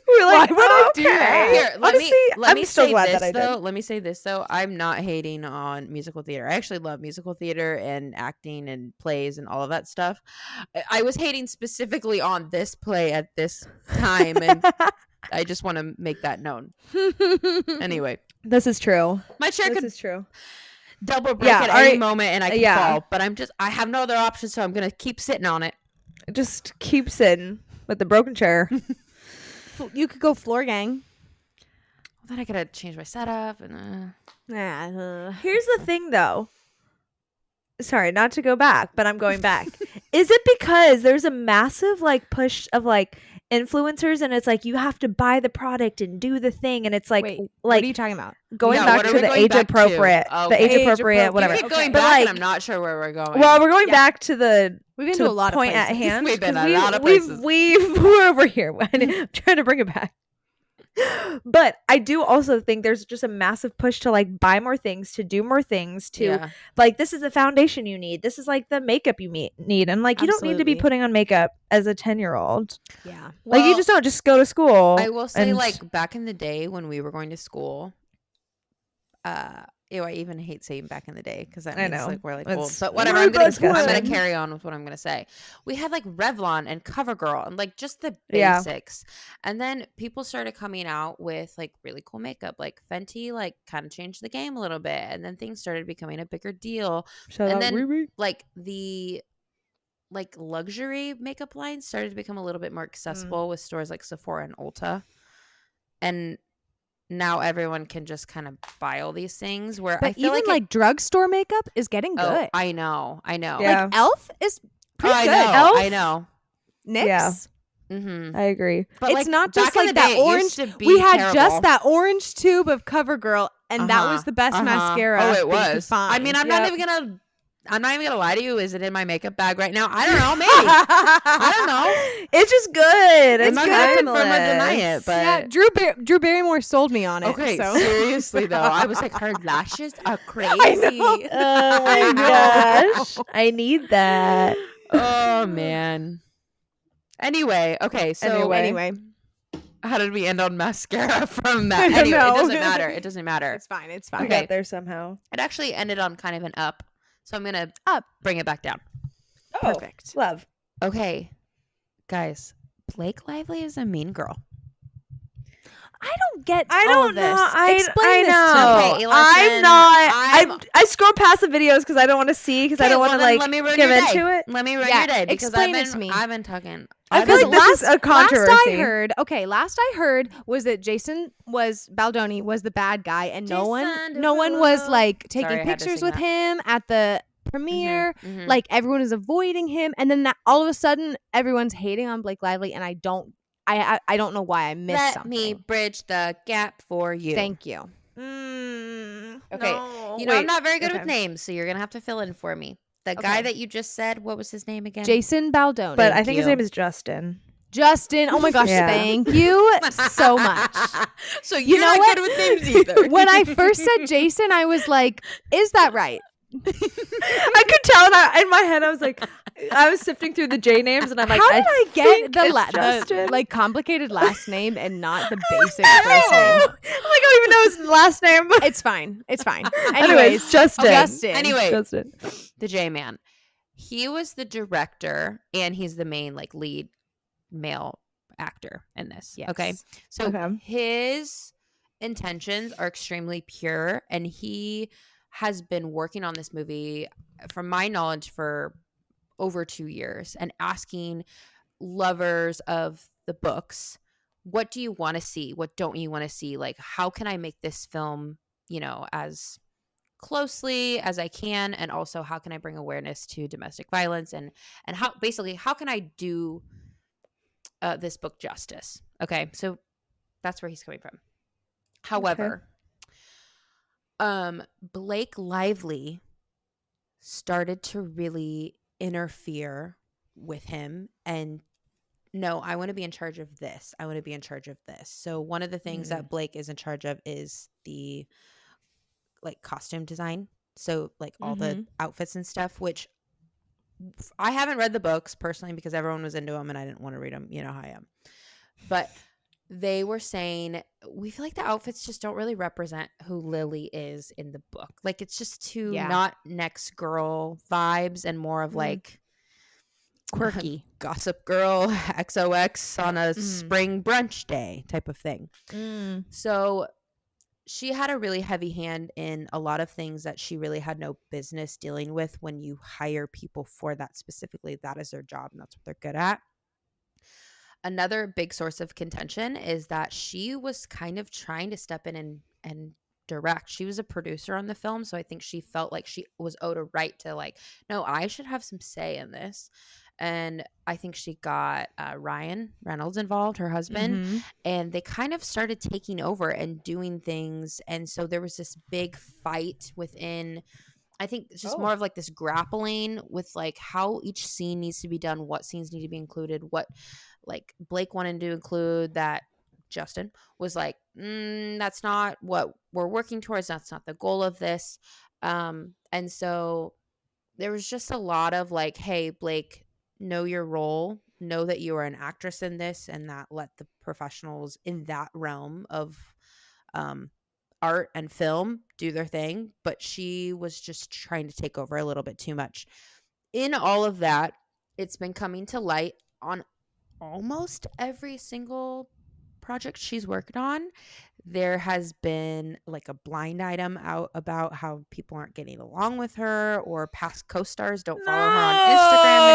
We were like, Why would I do okay. that? Here, let Honestly, me I'm so say glad this that I though. did. Let me say this though. I'm not hating on musical theater. I actually love musical theater and acting and plays and all of that stuff. I was hating specifically on this play at this time, and I just want to make that known. Anyway, This is true. my chair This could is true. double break Yeah, at all any right. moment, and I can Yeah. fall. But I have no other option, so I'm gonna keep sitting on it. Just keep sitting with the broken chair. You could go floor gang. Then I gotta change my setup and. Here's the thing, though. Sorry, not to go back, but I'm going back. Is it because there's a massive like push of like influencers, and it's like you have to buy the product and do the thing, and it's like Wait, what like are you talking about? going Yeah, back what are to we the going age back to? appropriate, the Okay. age Age appropriate, appropriate. whatever. Keep going But, back, like- and I'm not sure where we're going. Well, we're going Yeah. back to the We've been to to a the lot of point at places. hand. We've been 'cause a lot of we've places. we're over here. I'm trying to bring it back. But I do also think there's just a massive push to like buy more things, to do more things, to Yeah. like this is the foundation you need. This is like the makeup you need, and like you don't need to be Absolutely. putting on makeup as a 10-year-old. Yeah. Like you Well, just don't just go to school. I will say, and- like back in the day when we were going to school, I even hate saying back in the day because that I means know. like we're like It's old. But whatever, really I'm gonna disgusting. carry on with what I'm gonna say. We had like Revlon and CoverGirl and like just the Yeah. basics, and then people started coming out with like really cool makeup. Like Fenty, like kind of changed the game a little bit, and then things started becoming a bigger deal. Shout and out then- Riri. Like the like luxury makeup lines started to become a little bit more accessible with stores like Sephora and Ulta. And now everyone can just kind of buy all these things where I But feel even like, like drugstore makeup is getting good. I know. Yeah. Like Elf is pretty I good. know. Elf? I know. NYX. Yeah. Mm-hmm. I agree. But It's like, not just back in like the that day, it orange. used to be We had terrible. just that orange tube of CoverGirl, and that Uh-huh, was the best uh-huh. mascara. Oh, that it you could was. I find. mean, I'm not even gonna lie to you. Is it in my makeup bag right now? I don't know. Maybe. I don't know. It's just good. I'm It's not gonna confirm or timeless. deny it, but Yeah, Drew Barrymore sold me on it. okay. so. Seriously though, I was like, her lashes are crazy. know. Oh my I know. gosh. I need that. Oh man. Anyway, okay. So Anyway. Anyway, How did we end on mascara from that? I don't Anyway, know. it doesn't matter. It doesn't matter. It's fine. It's We fine. Okay. got there somehow. It actually ended on kind of an up. So I'm going to Up. bring it back down. Oh, Perfect. love. Okay. Guys, Blake Lively is a mean girl. I don't get I all don't of this. know. Explain this to know. me. Okay, I'm listen, not. I scroll past the videos because I don't want to see because I don't want to then like let me ruin give your into day. it. Let me ruin Yeah, your day because explain it to me. I've been talking. I feel like this is a controversy. Last I heard was that Jason Baldoni was the bad guy, and no one Jason was Derulo. like taking Sorry, I had to pictures sing with that. him at the premiere. Mhm. Like everyone is avoiding him, and then all of a sudden, everyone's hating on Blake Lively, and I don't know why I missed Let something. me bridge the gap for you. Thank you. Okay. No. You know, I'm not very good Okay. with names, so you're going to have to fill in for me. The guy Okay. that you just said, what was his name again? Jason Baldoni. But I Thank think his you. name is Justin. Justin. Oh my gosh, Yeah. thank you so much. So You you're know not what? good with names either. When I first said Jason, I was like, is that right? I could tell in my head. I was like, I was sifting through the J names, and I'm like, how did I get think the, it's Justin? like complicated last name and not the basic first name? I'm like, I don't even know his last name. It's fine. It's fine. Anyways, Justin. Anyway, Justin. the J-Man. He was the director, and he's the main like lead male actor in this. Yes. Okay. So Okay. his intentions are extremely pure, and he has been working on this movie, from my knowledge, for over 2 years, and asking lovers of the books, what do you want to see? What don't you want to see? Like, how can I make this film, as closely as I can, and also how can I bring awareness to domestic violence, and how can I do this book justice? Okay, so that's where he's coming from. However, Blake Lively started to really interfere with him, and no, I want to be in charge of this. I want to be in charge of this. So one of the things that Blake is in charge of is the like costume design. So like all the outfits and stuff, which I haven't read the books personally because everyone was into them and I didn't want to read them. You know how I am. But they were saying, we feel like the outfits just don't really represent who Lily is in the book. Like it's just too not next girl vibes and more of like quirky Gossip Girl XOX on a spring brunch day type of thing. So she had a really heavy hand in a lot of things that she really had no business dealing with. When you hire people for that specifically, that is their job and that's what they're good at. Another big source of contention is that she was kind of trying to step in and direct. She was a producer on the film, so I think she felt like she was owed a right to like, no, I should have some say in this. And I think she got Ryan Reynolds involved, her husband, and they kind of started taking over and doing things. And so there was this big fight within, I think it's just more of like this grappling with like how each scene needs to be done, what scenes need to be included, what like Blake wanted to include that Justin was like, that's not what we're working towards. That's not the goal of this. And so there was just a lot of like, hey, Blake, know your role, know that you are an actress in this, and that let the professionals in that realm of art and film do their thing. But she was just trying to take over a little bit too much. In all of that, it's been coming to light on almost every single project she's worked on. There has been like a blind item out about how people aren't getting along with her, or past co-stars don't follow her on Instagram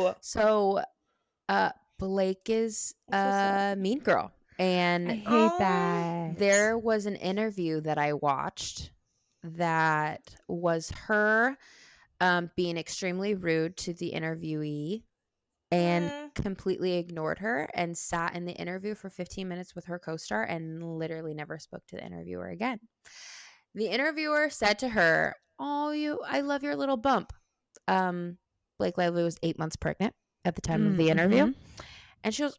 anymore. So Blake is a mean girl. And I hate that. There was an interview that I watched that was her being extremely rude to the interviewee and completely ignored her and sat in the interview for 15 minutes with her co-star and literally never spoke to the interviewer again. The interviewer said to her, I love your little bump. Blake Lively was 8 months pregnant at the time of the interview. And she goes,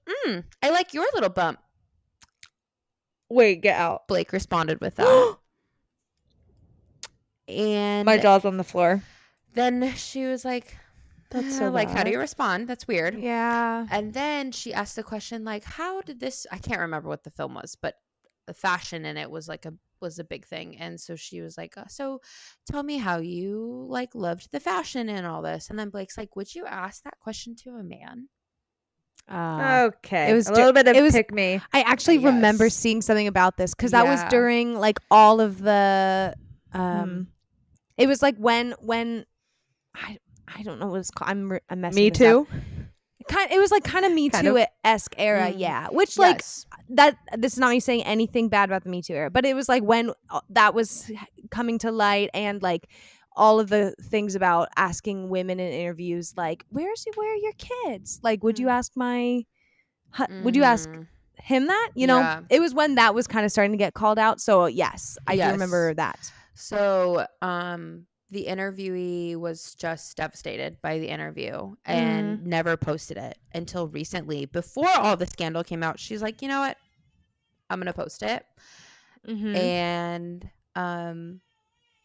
I like your little bump. Wait, get out. Blake responded with that. And my jaw's on the floor. Then she was like, That's so like, how do bad. you respond? That's weird. Yeah. And then she asked the question, like, how did this, I can't remember what the film was, but the fashion in it was like was a big thing. And so she was like, so tell me how you like loved the fashion and all this. And then Blake's like, would you ask that question to a man? Okay. It was a little bit of it was- pick me. I actually remember Yes. seeing something about this because that was Yeah. during like all of the Mm. it was like when I don't know what it's called. I'm messing Me this too. up. It was like kind of Me Kind Too of. esque era, Mm. yeah. Which like Yes. that this is not me saying anything bad about the Me Too era, but it was like when that was coming to light and like all of the things about asking women in interviews like where are your kids? Like would you ask would you ask Mm. him that? You know, Yeah. it was when that was kind of starting to get called out. So yes, I do Yes. remember that. So, the interviewee was just devastated by the interview and never posted it until recently. Before all the scandal came out, she's like, you know what? I'm going to post it. Mm-hmm. And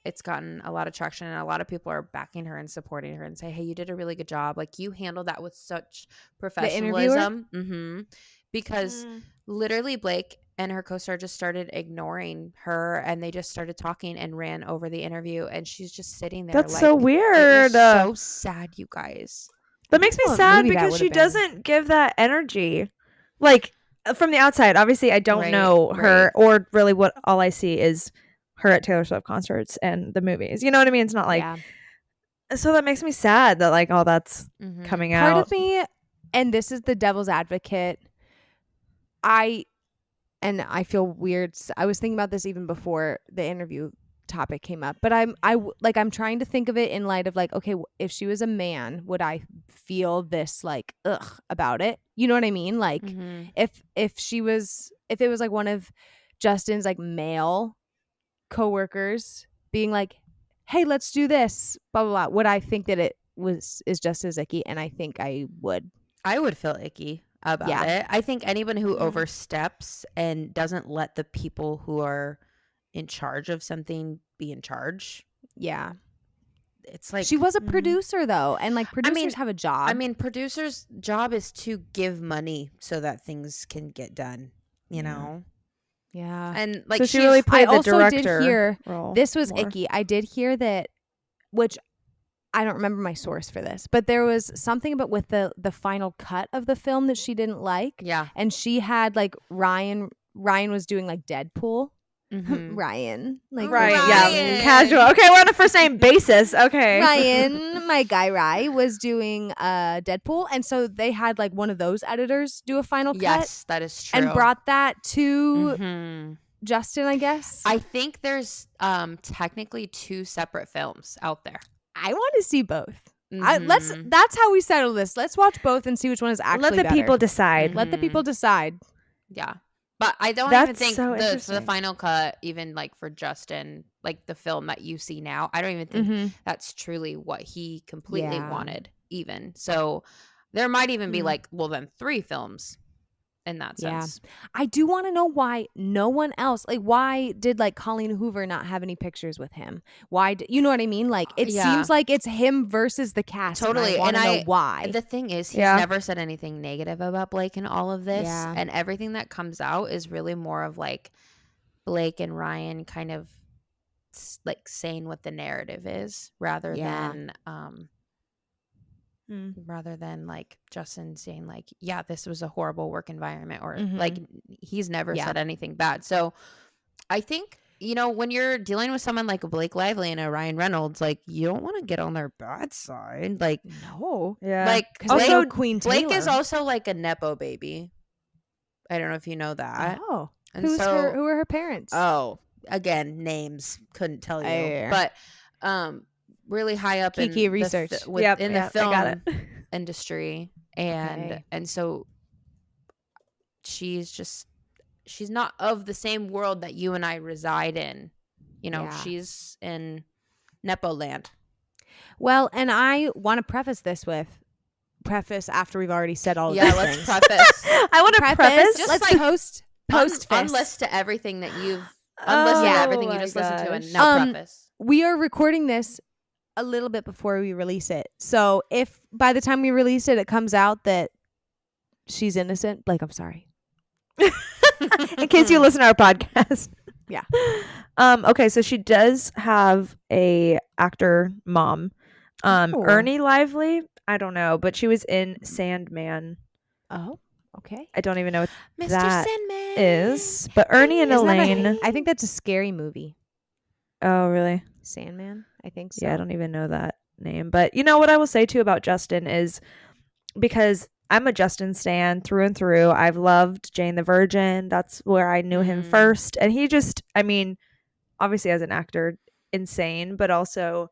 it's gotten a lot of traction and a lot of people are backing her and supporting her and say, hey, you did a really good job. Like you handled that with such professionalism. Because literally Blake and her co-star just started ignoring her and they just started talking and ran over the interview and she's just sitting there. That's like, so it weird. was so sad, you guys. That makes me What sad movie that because would've she been. doesn't give that energy. Like from the outside, obviously I don't Right, know her right. or really what all I see is her at Taylor Swift concerts and the movies. You know what I mean? It's not like so that makes me sad that like all that's coming out. Part of me, and this is the devil's advocate, I feel weird. I was thinking about this even before the interview topic came up, but I'm trying to think of it in light of like, okay, if she was a man, would I feel this like ugh about it? You know what I mean? Like if it was like one of Justin's like male coworkers being like, hey, let's do this, blah blah blah, would I think that it is just as icky? And I think I would feel icky about it. I think anyone who oversteps and doesn't let the people who are in charge of something be in charge. Yeah. It's like she was a producer though, and like producers have a job. I mean, producers' job is to give money so that things can get done, you know? Yeah. And like so she really I played the also did director hear role this was more. icky. I did hear that, which I don't remember my source for this, but there was something about with the final cut of the film that she didn't like. Yeah. And she had like Ryan was doing like Deadpool. Mhm. Ryan. Like Right, Ryan. yeah, casual. Okay, we're on a first name basis. Okay. Ryan, my guy Rye, was doing Deadpool, and so they had like one of those editors do a final cut. Yes, that is true. And brought that to Mhm. Justin, I guess. I think there's technically 2 separate films out there. I want to see both. Mhm. That's how we settle this. Let's watch both and see which one is actually Let the better. people decide. Let the people decide. Yeah. But I don't That's even think so the interesting. final cut, even like for Justin, like the film that you see now, I don't even think that's truly what he completely Yeah. wanted even. So there might even be like, well, then 3 films in that Yeah. sense. I do want to know why no one else, like why did like Colleen Hoover not have any pictures with him? Why you know what I mean? Like it Yeah. seems like it's him versus the cast. Totally. And I want to know why. The thing is, he's Yeah. never said anything negative about Blake in all of this. Yeah. And everything that comes out is really more of like Blake and Ryan kind of like saying what the narrative is rather than like Justin saying like, yeah, this was a horrible work environment or like he's never said anything bad. So I think, you know, when you're dealing with someone like a Blake Lively and a Ryan Reynolds, like you don't want to get on their bad side. Like, no. Yeah. like Also, Queen Blake Taylor. is also like a Nepo baby. I don't know if you know that. Oh. And Who so, are her parents? Oh, again, names couldn't tell you. Yeah. But really high up Kiki in research. in the I film got it. industry, and so she's not of the same world that you and I reside in. You know, she's in Nepo land. Well, and I want to preface after we've already said all of these Let's things. preface. I want to preface. Just let's like post unlist to everything that you've unlisted Oh everything you my just listened to and gosh. now preface. We are recording this a little bit before we release it. So if by the time we release it, it comes out that she's innocent, like, I'm sorry. In case you listen to our podcast. Yeah. Okay, so she does have a actor mom. Oh. Ernie Lively, I don't know, but she was in Sandman. Oh, okay. I don't even know what Mr. that Sandman is. But Ernie and Isn't that Elaine. I think that's a scary movie. Oh, really? Sandman, I think so. Yeah, I don't even know that name. But you know what I will say too about Justin is, because I'm a Justin stan through and through. I've loved Jane the Virgin. That's where I knew him first. And he just, I mean, obviously as an actor, insane, but also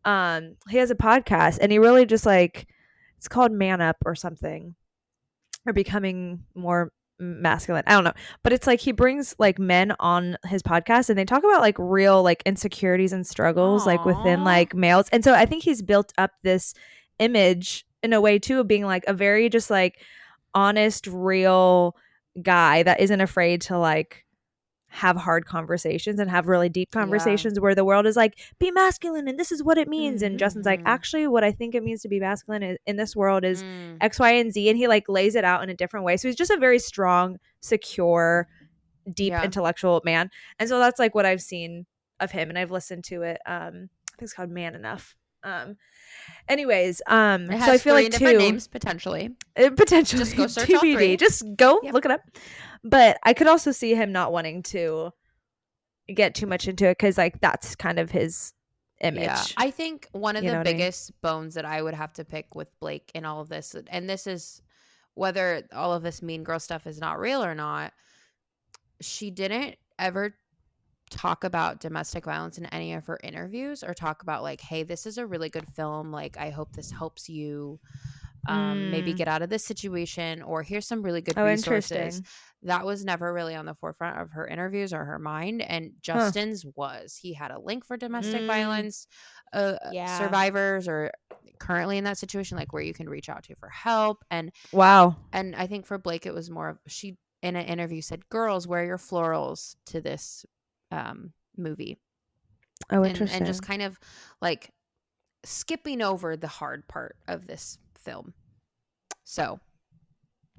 he has a podcast and he really just like, it's called Man Up or something, or Becoming More Masculine. I don't know. But it's like he brings like men on his podcast and they talk about like real like insecurities and struggles like within Aw. like males. And so I think he's built up this image in a way too of being like a very just like honest, real guy that isn't afraid to like have hard conversations and have really deep conversations where the world is like, be masculine and this is what it means. And Justin's like, actually, what I think it means to be masculine in this world is X, Y, and Z. And he like lays it out in a different way. So he's just a very strong, secure, deep intellectual man. And so that's like what I've seen of him. And I've listened to it. I think it's called Man Enough. Anyways, It has so I feel three like different too, names potentially. potentially Just go search all TBD. three. Just go Yep. look it up. But I could also see him not wanting to get too much into it because like that's kind of his image. Yeah, I think one of You know the what I mean? biggest bones that I would have to pick with Blake in all of this, and this is whether all of this mean girl stuff is not real or not, she didn't ever talk about domestic violence in any of her interviews or talk about like, hey, this is a really good film, like I hope this helps you maybe get out of this situation, or here's some really good resources. Interesting. That was never really on the forefront of her interviews or her mind, and Justin's was. He had a link for domestic violence survivors or currently in that situation, like where you can reach out to for help. And Wow. and I think for Blake it was more of, she in an interview said, girls, wear your florals to this movie. Oh, interesting. And just kind of like skipping over the hard part of this film. So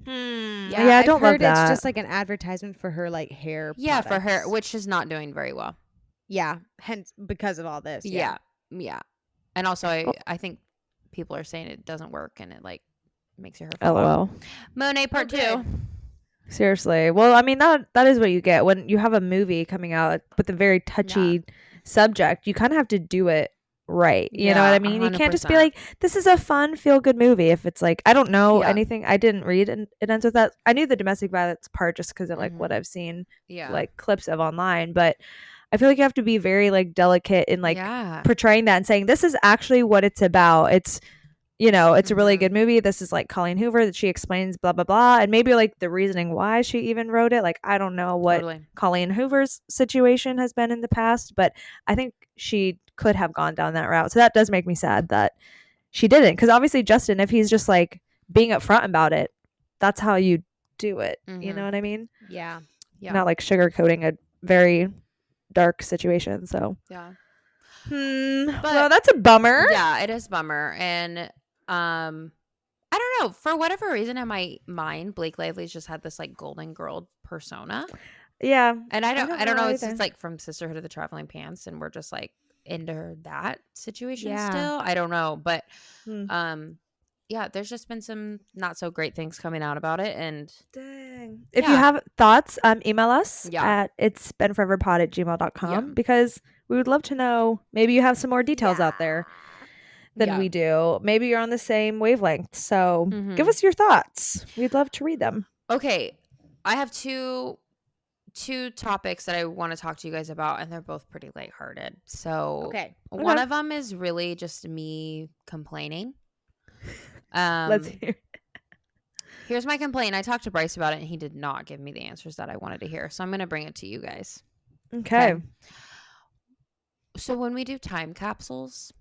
Yeah, I don't love heard that. It's just like an advertisement for her like hair yeah, for her, products. which is not doing very well. Yeah, hence because of all this. Yeah. And also I think people are saying it doesn't work and it like makes your hair fall out. LOL. Monet Part 2. Seriously. Well, I mean that is what you get when you have a movie coming out with a very touchy subject. You kind of have to do it right. You know what I mean? You can't just be 100%. like, this is a fun, feel good movie. If it's like, I don't know Yeah. anything, I didn't read, and it ends with that. I knew the domestic violence part just because of like what I've seen, like clips of online. But I feel like you have to be very like delicate in like portraying that and saying this is actually what it's about. It's, you know, it's a really good movie. This is like Colleen Hoover that she explains blah blah blah, and maybe like the reasoning why she even wrote it. Like I don't know what Colleen Hoover's situation has been in the past, but I think she could have gone down that route. So that does make me sad that she didn't, because obviously Justin, if he's just like being upfront about it, that's how you do it. You know what I mean? Yeah. Not like sugarcoating a very dark situation. So But well, that's a bummer. Yeah, it is a bummer. And I don't know, for whatever reason in my mind, Blake Lively's just had this like golden girl persona. Yeah. And I don't know, it's either. just like from Sisterhood of the Traveling Pants, and we're just like into that situation still. I don't know, but yeah, there's just been some not so great things coming out about it. And dang, if you have thoughts, email us at itsbeenforeverpod@gmail.com because we would love to know. Maybe you have some more details out there than we do. Maybe you're on the same wavelength, so give us your thoughts. We'd love to read them. Okay, I have two topics that I want to talk to you guys about, and they're both pretty lighthearted. So one of them is really just me complaining. Let's hear. Here's my complaint. I talked to Bryce about it, and he did not give me the answers that I wanted to hear. So I'm going to bring it to you guys. Okay. So when we do time capsules,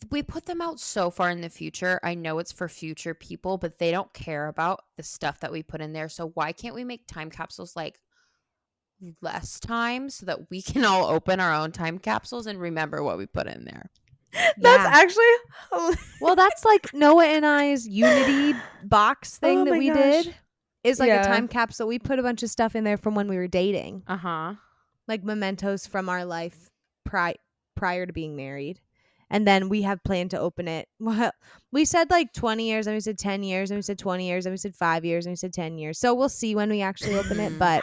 we put them out so far in the future. I know it's for future people, but they don't care about the stuff that we put in there. So why can't we make time capsules like less time so that we can all open our own time capsules and remember what we put in there. That's Yeah. actually Well, that's like Noah and I's Unity box thing Oh that my we gosh. did. Is like Yeah. a time capsule. We put a bunch of stuff in there from when we were dating, Uh-huh. like mementos from our life prior to being married. And then we have planned to open it. Well, we said like 20 years, and we said 10 years, and we said 20 years, and we said 5 years, and we said 10 years. So we'll see when we actually open it. But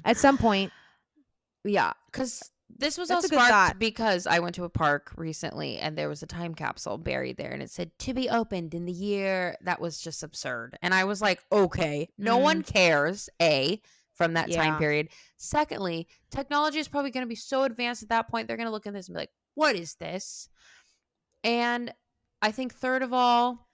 at some point, Yeah, because this was all That's a good sparked thought. because I went to a park recently and there was a time capsule buried there and it said to be opened in the year. That was just absurd. And I was like, okay, no one cares, A, from that time Yeah. period. Secondly, technology is probably going to be so advanced at that point, they're going to look at this and be like, what is this? And I think third of all,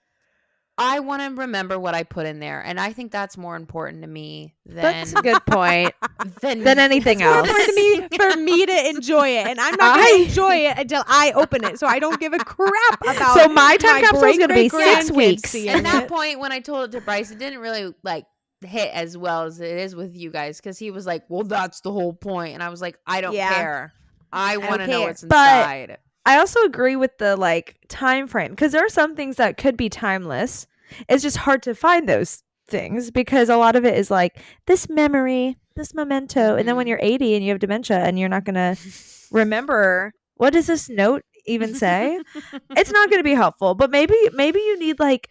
I want to remember what I put in there. And I think that's more important to me than That's a good point. than Than anything more else. important to me for me to enjoy it, and I'm not going to enjoy it until I open it. So I don't give a crap about. So my time capsule is going to be 6 great-great-grandkids weeks. seeing At that it. point, when I told it to Bryce, it didn't really like hit as well as it is with you guys because he was like, "Well, that's the whole point," and I was like, "I don't Yeah. care. I want to know care. what's But- inside." I also agree with the like time frame because there are some things that could be timeless. It's just hard to find those things because a lot of it is like this memory, this memento, and then when Mhm. you're 80 and you have dementia and you're not gonna remember what does this note even say, it's not gonna be helpful. But maybe you need like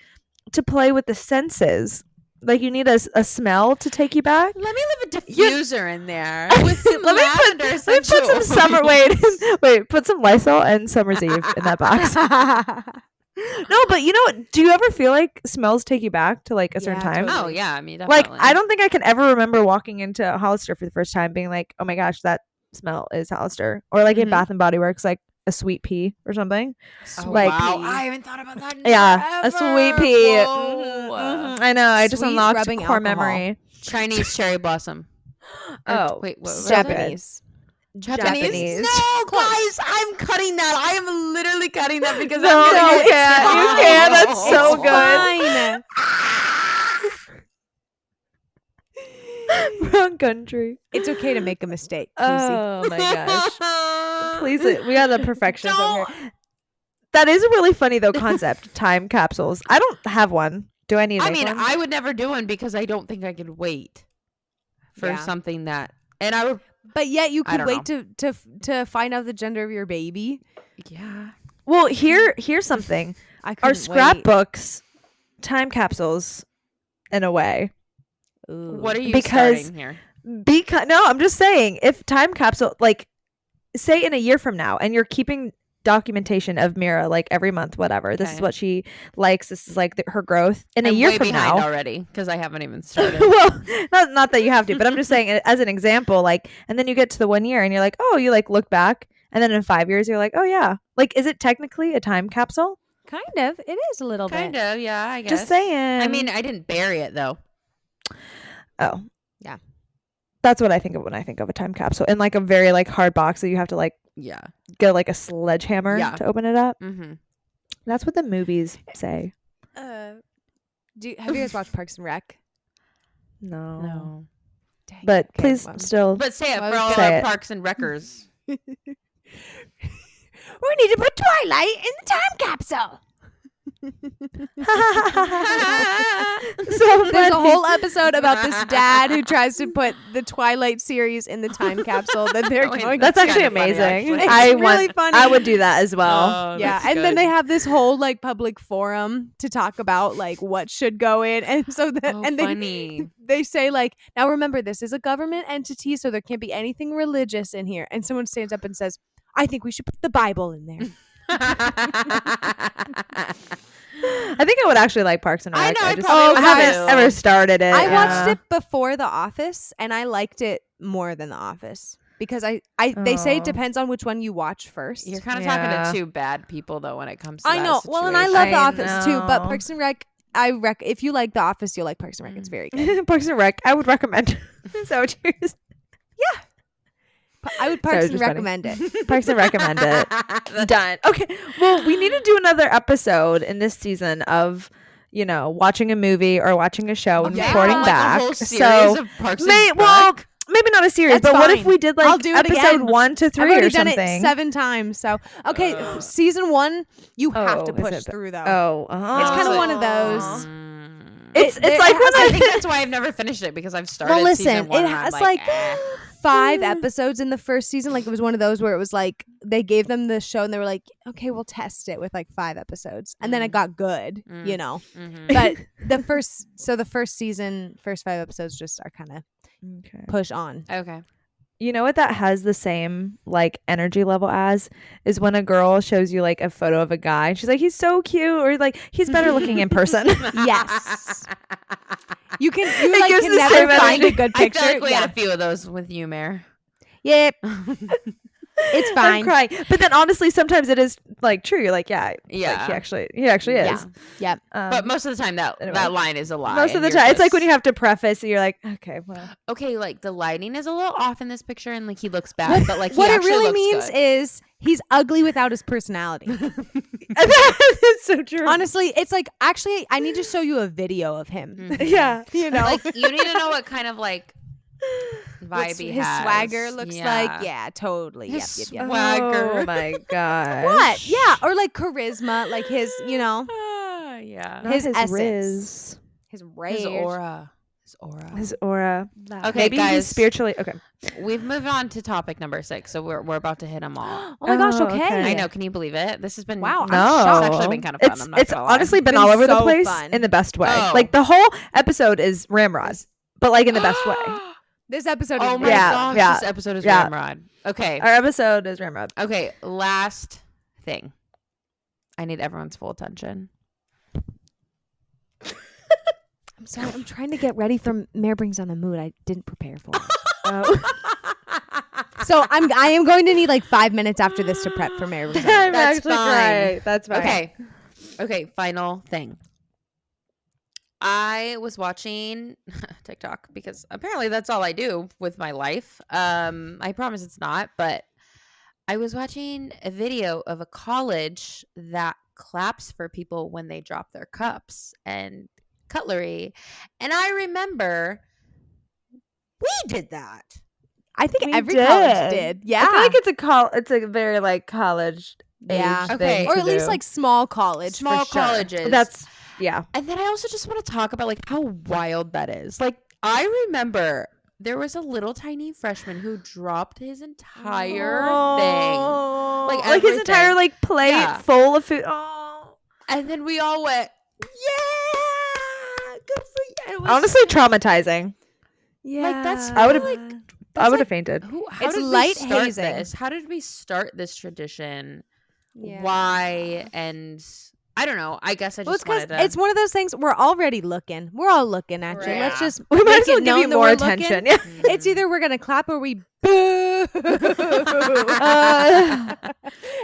to play with the senses. Like you need a smell to take you back. Let me leave a You- diffuser in there with some Let me lavender put some essential. summer wait, put some Lysol and Summer's Eve in that box. No, but you know what? Do you ever feel like smells take you back to like a certain Yeah, time? totally. Oh yeah, I mean, Like definitely. I don't think I can ever remember walking into Hollister for the first time being like, oh my gosh, that smell is Hollister, or like in Mhm. Bath and Body Works, like a sweet pea or something. Oh, like- wow, I haven't thought about that. In Yeah, a sweet forever. pea. Whoa. I know. I just Sweet unlocked rubbing core alcohol. memory. Chinese cherry blossom. Or- Oh, wait, what was it? Japanese. Japanese. No, Close. guys, I'm cutting that. I am literally cutting that because No, I'm gonna you get can't. You it. can't. That's so It's good. fine. Wrong country. It's okay to make a mistake. Casey. Oh my gosh. Please, we got the perfectionist over Don't- here. That is a really funny though concept. Time capsules. I don't have one. Do I need? to I make mean, one? I would never do one because I don't think I could wait for Yeah. something that, and I would, But yet you I could don't wait to find out the gender of your baby. yeah. Well, here's something. I Are couldn't scrapbooks time capsules in a way? wait. Ooh. What are you Because- starting here? Because no, I'm just saying if time capsule like say in a year from now and you're keeping documentation of Mira like every month, whatever. This is Okay. what she likes. This is like her growth in a I'm year way from behind now. already because I haven't even started. Well, not that you have to, but I'm just saying as an example, like, and then you get to the 1 year and you're like, oh, you like look back, and then in 5 years you're like, oh yeah, like, is it technically a time capsule? Kind of. It is a little Kind bit. of, yeah. I guess. Just saying. I mean, I didn't bury it though. oh Yeah. that's what I think of when I think of a time capsule, in like a very like hard box that you have to like Yeah. get like a sledgehammer Yeah. to open it up. Mm-hmm. That's what the movies say. Have you guys watched Parks and Rec? No. No. Dang. But Okay, please well. still. But say it Well, for all say our it. parks and wreckers. We need to put Twilight in the time capsule. So There's a funny. whole episode about this dad who tries to put the Twilight series in the time capsule that they're Wait, going. That's actually kinda funny, amazing. actually. I It's really want. funny. I would do that as well. Oh, Yeah, that's and then good. they have this whole like public forum to talk about like what should go in, and so that Oh, and they funny. they say like, now remember this is a government entity, so there can't be anything religious in here. And someone stands up and says, I think we should put the Bible in there. I think I would actually like Parks and I Rec. know, I just probably would haven't too. ever started it. I Yeah. watched it before The Office, and I liked it more than The Office because I they say it Oh. depends on which one you watch first. You're kind of Yeah. talking to two bad people though when it comes to I that know. Well, and I love situation. The I Office too, but know. Parks and Rec, if you like The Office, you'll like Parks and Rec. It's very good. Parks and Rec. I would recommend. Is that what you're I would Sorry, Parks it was and just funny. recommend it. Parks and recommend it. Done. Okay. Well, we need to do another episode in this season of, watching a movie or watching a show and Yeah, reporting like back. a whole series So of Parks may and well Rec. maybe not a series, That's but what if fine. we did I'll like do it episode again. 1 to 3 I've already or done something? it 7 times. So okay, season 1 you have to Oh, is push it- through though. Oh, It's kind of one of those. It's It like when I I think that's why I've never finished it because I've started. Well, listen, season 1 it and I'm has like eh. 5 episodes in the first season. Like it was one of those where it was like they gave them the show and they were like, okay, we'll test it with like 5 episodes, and then it got good, you know. Mhm. But the first season, first 5 episodes just are kind of Okay. push on. Okay. You know what that has the same like energy level as is when a girl shows you like a photo of a guy and she's like, he's so cute, or like he's better looking in person. Yes. You It like gives can the never same find a energy. good I picture. feel like we Yeah. had a few of those with you, Mare. Yep. It's I'm fine. crying. But then honestly, sometimes it is like true. You're like, yeah, like, Yeah. he actually is. Yep. But most of the time, that anyway. that line is a lie. Most of and the you're time, it's like when just- you have to preface, you're like, okay, well, okay, like the lighting is a little off in this picture, and like he looks bad, but like he What it actually really looks means good. is he's ugly without his personality. it's so true. Honestly, it's like actually I need to show you a video of him. Mhm. yeah, You know, Like you need to know what kind of like vibe What's he his has. swagger looks like. Yeah, totally. His Yep, yep, yep. swagger. Oh my god. What? Yeah, or like charisma, like his, Yeah. Not his essence. riz. his rage. His aura. His aura. His aura. Okay, Maybe he's guys. spiritually okay. We've moved on to topic number 6, so we're about to hit them all. Oh my gosh, Oh, okay. okay. I know. Can you believe it? This has been Wow, I'm No, shocked. It's actually been kind of fun. It's I'm not it's gonna lie. honestly been Been all over the so place fun. in the best way. Oh. Like the whole episode is ramrod, but like in the best way. This episode is Oh my great. Yeah, gosh, yeah, this episode is yeah. ramrod. Okay. Our episode is ramrod. Okay, last thing. I need everyone's full attention. I'm sorry, I'm trying to get ready for Mare Brings on the Mood. I didn't prepare for it. So I am going to need like 5 minutes after this to prep for Mare Brings on the Mood. I'm That's actually fine. right. That's fine. Okay. Okay, final thing. I was watching TikTok because apparently that's all I do with my life. I promise it's not, but I was watching a video of a college that claps for people when they drop their cups and cutlery. And I remember we did that. I think We every did. college did. Yeah. I feel like it's a very like college Yeah. age Okay. thing or to at least do. like small college. Small for sure. colleges. That's yeah. And then I also just want to talk about like how wild that is. Like I remember there was a little tiny freshman who dropped his entire thing. Like his everything. entire like plate Yeah. full of food. Oh. And then we all went, yeah, good for you. It was Honestly, traumatizing. Yeah. that's I would've- like I would have fainted. how It's did light we start hazing. this? How did we start this tradition? Yeah. Why? And I don't know. I guess I Well, it's just because wanted to. it's one of those things we're already looking. We're all looking at you. Right. Let's just We might make as well it give known you that more we're attention. looking. Yeah. It's either we're gonna clap or we boo,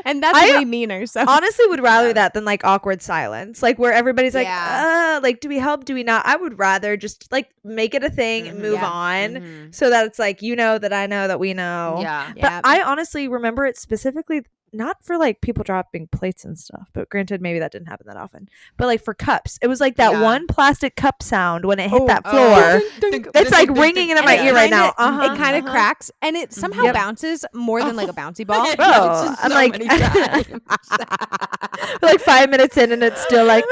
and that's I- way meaner. So Honestly, would rather Yeah. that than like awkward silence, like where everybody's like, Yeah. like, do we help? Do we not? I would rather just like make it a thing and Mhm. move Yeah. on, Mhm. so that it's like that I know that we know. Yeah. yeah, But I honestly remember it specifically not for like people dropping plates and stuff, but granted, maybe that didn't happen that often. But like for cups, it was like that Yeah. one plastic cup sound when it hit Oh, that oh. floor. Ding, It's ding, like ding, ringing ding, in my ding. ear right now. It kind of cracks, and it somehow Yep. bounces more than like a bouncy ball. It Oh, bounces I'm so like- many times. Like 5 minutes in, and it's still like.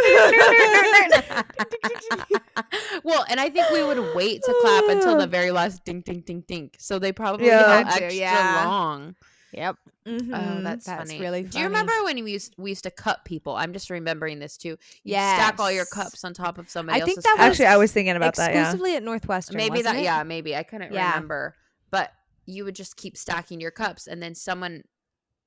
Well, and I think we would wait to clap until the very last ding, ding, ding, ding. So they probably Yeah. went Had to, extra yeah. long. Yep. Oh, Mhm. that's That's funny. really Do you funny. remember when we used to cut people? I'm just remembering this too. You stack all your Yes. cups on top of somebody I think else's that was cups. Actually, I was thinking about that. Yeah. Exclusively at Northwestern. Maybe wasn't that. it? Yeah, maybe I couldn't Yeah. remember. But you would just keep stacking your cups, and then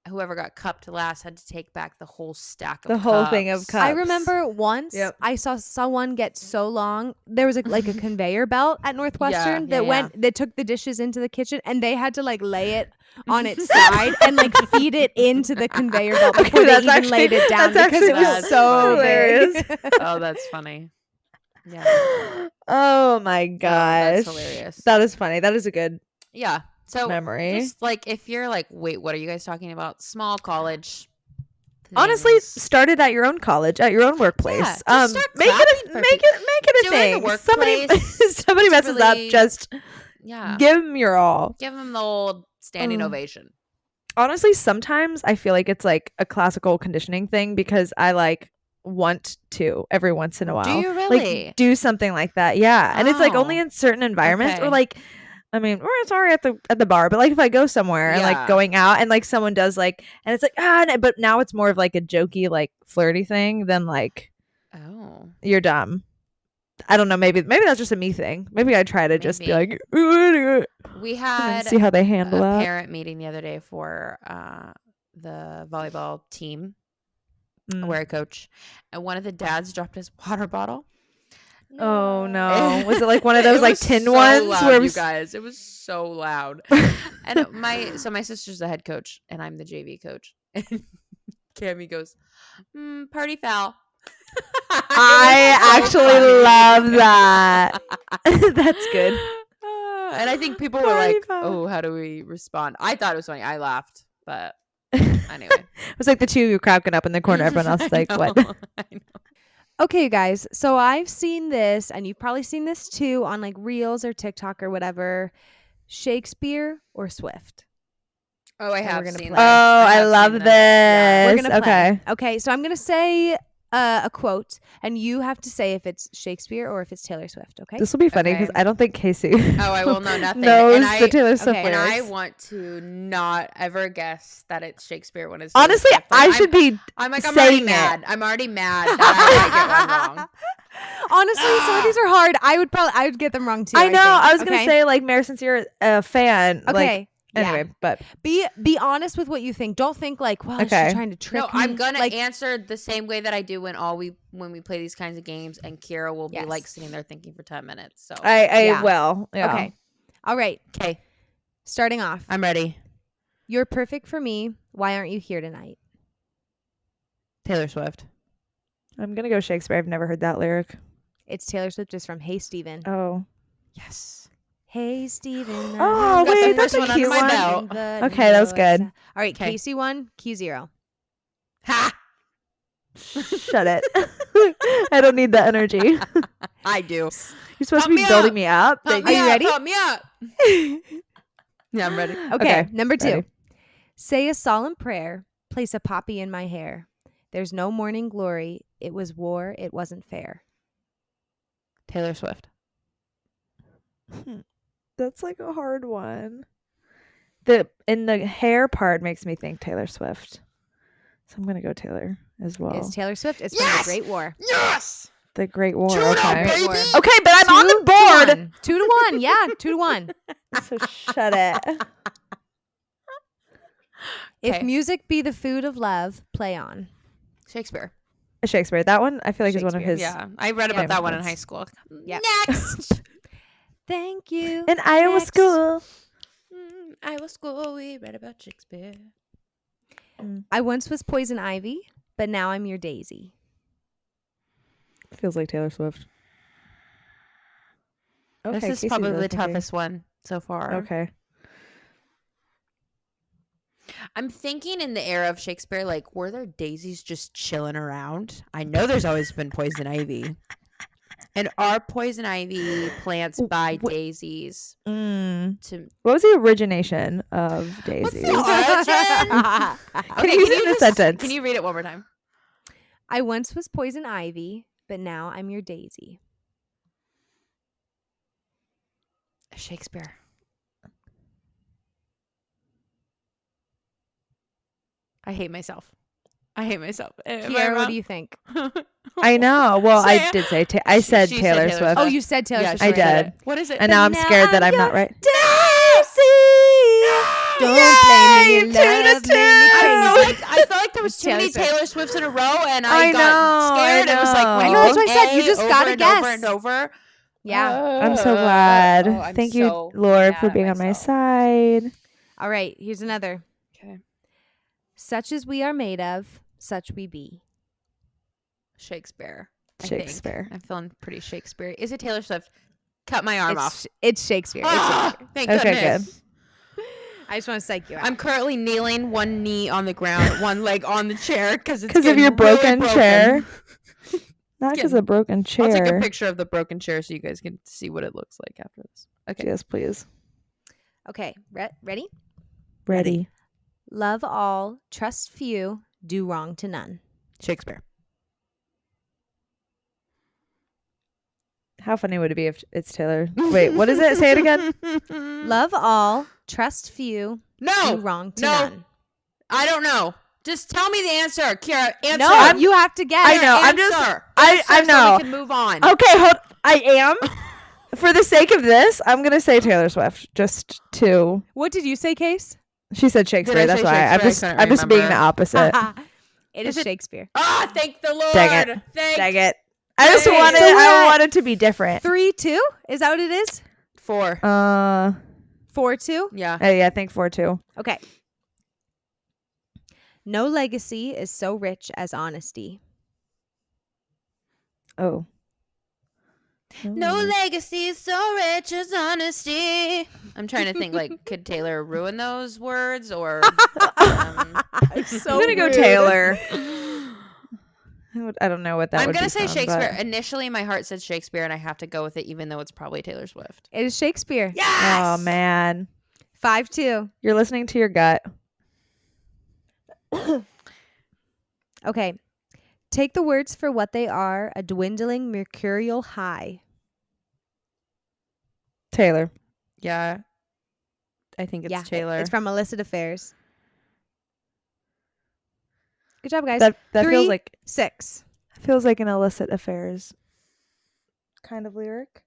whoever got cupped last had to take back the whole stack of The whole thing of cups. cups. I remember once Yep. I saw one get so long. There was like a conveyor belt at Northwestern Yeah, that took the dishes into the kitchen, and they had to like lay it on its side and like feed it into the conveyor belt Okay, before they that's even actually- laid it down that's because it actually was so hilarious. big. Oh, that's funny. Yeah, Oh my gosh. that's hilarious. That is funny. That is a good Yeah. So memory. just like if you're like, wait, what are you guys talking about? Small college. Honestly, things. start it at your own college, at your own workplace. just start Make it clapping a for make it a Do it in thing. the Somebody workplace. somebody messes up, really- just Yeah. Give him your all. Give him the old standing Oh. ovation. Honestly, sometimes I feel like it's like a classical conditioning thing because I like want to every once in a while. Do you really? Like do something like that? Yeah, and it's like only Oh. in certain environments or Okay. like, I mean, we're sorry at the bar, but like if I go somewhere and like Yeah. going out and like someone does like, and it's like but now it's more of like a jokey like flirty thing than like Oh. you're dumb. I don't know. Maybe that's just a me thing. Maybe I try to just be Maybe. like, We and had see how they handle a that. parent meeting the other day for the volleyball team where I coach, and one of the dads dropped his water bottle. Oh no! Was it like one of those It like was tin so ones loud, where it you was guys? It was so loud. And my sister's the head coach, and I'm the JV coach. And Cammy goes, "Party foul." I actually love that. That's good. And I think people were Party like, foul. "Oh, how do we respond?" I thought it was funny. I laughed, but anyway, It was like the two of you cracking up in the corner. Everyone else I like, what? know, I know. Okay, you guys. So I've seen this, and you've probably seen this too on like Reels or TikTok or whatever. Shakespeare or Swift? Oh, I And have we're gonna seen play. this. Oh, I have love seen this. Yeah. We're gonna play. Okay. Okay, so I'm gonna say a quote, and you have to say if it's Shakespeare or if it's Taylor Swift. Okay. This will be funny because Okay. I don't think Casey Oh, I will know nothing. knows And the Taylor Swift okay, And I lyrics. want to not ever guess that it's Shakespeare when it's Honestly, Taylor Swift. Like, I should be I'm already saying mad. it. I'm already mad that I might get one wrong. Honestly, some of these are hard. I would get them wrong too. I know. think. I was gonna Okay? say like, Mary, since you're a fan, Okay. like yeah. anyway, but Be honest with what you think. Don't think like, well, is Okay. she trying to trick No, me? I'm gonna like, answer the same way that I do when we play these kinds of games, and Kira will be Yes. like sitting there thinking for 10 minutes. So I Yeah. will. Yeah. Okay. All right. okay, Starting off. I'm ready. You're perfect for me. Why aren't you here tonight? Taylor Swift. I'm gonna go Shakespeare. I've never heard that lyric. It's Taylor Swift just from Hey Steven. Oh. Yes. Hey Steven. Oh, got the wait, first that's a one under cute my one. belt. Okay, that was good. All right, Okay. Casey 1, Key 0. Ha! Shut it. I don't need that energy. I do. You're supposed Pump to be me building up. me up. Pump Are me you up, ready? Pump me up. Yeah, I'm ready. Okay, number 2. ready. Say a solemn prayer. Place a poppy in my hair. There's no morning glory. It was war. It wasn't fair. Taylor Swift. That's like a hard one. The hair part makes me think Taylor Swift. So I'm gonna go Taylor as well. It's Taylor Swift. It's from Yes! the Great War. Yes. The Great War. Tune up, Okay. baby. War. Okay, but I'm on the board. 2 to 1. Yeah, 2 to 1. So shut it. If Okay. music be the food of love, play on. Shakespeare. Shakespeare. That one I feel like is one of Shakespeare, his. Yeah, I read about Yeah. that one in high school. Yep. Next. Thank you. In Iowa Next. school. Iowa school, we read about Shakespeare. I once was poison ivy, but now I'm your daisy. Feels like Taylor Swift. Okay, This is Casey's probably really the thinking. toughest one so far. Okay. I'm thinking in the era of Shakespeare, like, were there daisies just chilling around? I know there's always been poison ivy. And are poison ivy plants by daisies to What was the origination of daisies? the origin? Can you read the sentence? Can you read it one more time? I once was poison ivy, but now I'm your daisy. Shakespeare. I hate myself. Kiara, what do you think? I know. Well, Say I it. did say I said She said Taylor Taylor Swift. Oh, you said Taylor Yeah, Swift. I right? did. What is it? And now I'm But scared that now I'm not I'm right. Don't Yay! blame me. 2 to Love 2. made me crazy. I felt like there was too many Taylor Swift. Taylor Swifts in a row, and I I got know, scared. I And was like, know. when I you know, that's go what I said. You A just over gotta and guess. Over and over. Yeah. I'm so glad. Oh, I'm Thank you, so Lord, mad for at being on my myself. side. All right, here's another. Okay. Such as we are made of, such we be. Shakespeare. Shakespeare. I'm feeling pretty Shakespeare. Is it Taylor Swift? Cut my arm off. It's Shakespeare. It's Ah, Shakespeare. thank Okay, goodness. I just want to psych you out. I'm currently kneeling, one knee on the ground, one leg on the chair because it's 'Cause of your getting really broken chair. Not because of broken chair. I'll take a picture of the broken chair so you guys can see what it looks like after this. Okay. Yes, please. Okay, ready? Ready. Love all, trust few, do wrong to none. Shakespeare. How funny would it be if it's Taylor? Wait, what is it? Say it again. Love all, trust few, do wrong to none. I don't know. Just tell me the answer, Kira. Answer. No, you have to guess. I know. I'm just. I know. So we can move on. Okay, hold. I am. For the sake of this, I'm gonna say Taylor Swift. Just to. What did you say, Case? She said Shakespeare. Did I That's say why Shakespeare? I'm just being the remember. opposite. It is Shakespeare. Ah, thank the Lord. Dang it. Thank it. I just Dang. wanted. So we're I at wanted to be different. 3-2? Is that what it is? 4. 4-2? Yeah. Yeah, I think 4-2. Okay. No legacy is so rich as honesty. Oh. No legacy is so rich as honesty. I'm trying to think, like, could Taylor ruin those words or? I'm gonna go Taylor. I don't know what that. I'm would gonna be say from, Shakespeare. but- Initially, my heart said Shakespeare, and I have to go with it, even though it's probably Taylor Swift. It is Shakespeare. Yes. Oh man, 5-2. you're listening to your gut. Okay. Take the words for what they are, a dwindling mercurial high. Taylor. Yeah, I think it's Taylor. It's from Illicit Affairs. Good job, guys. That 3, feels like 6. an illicit affairs kind of lyric.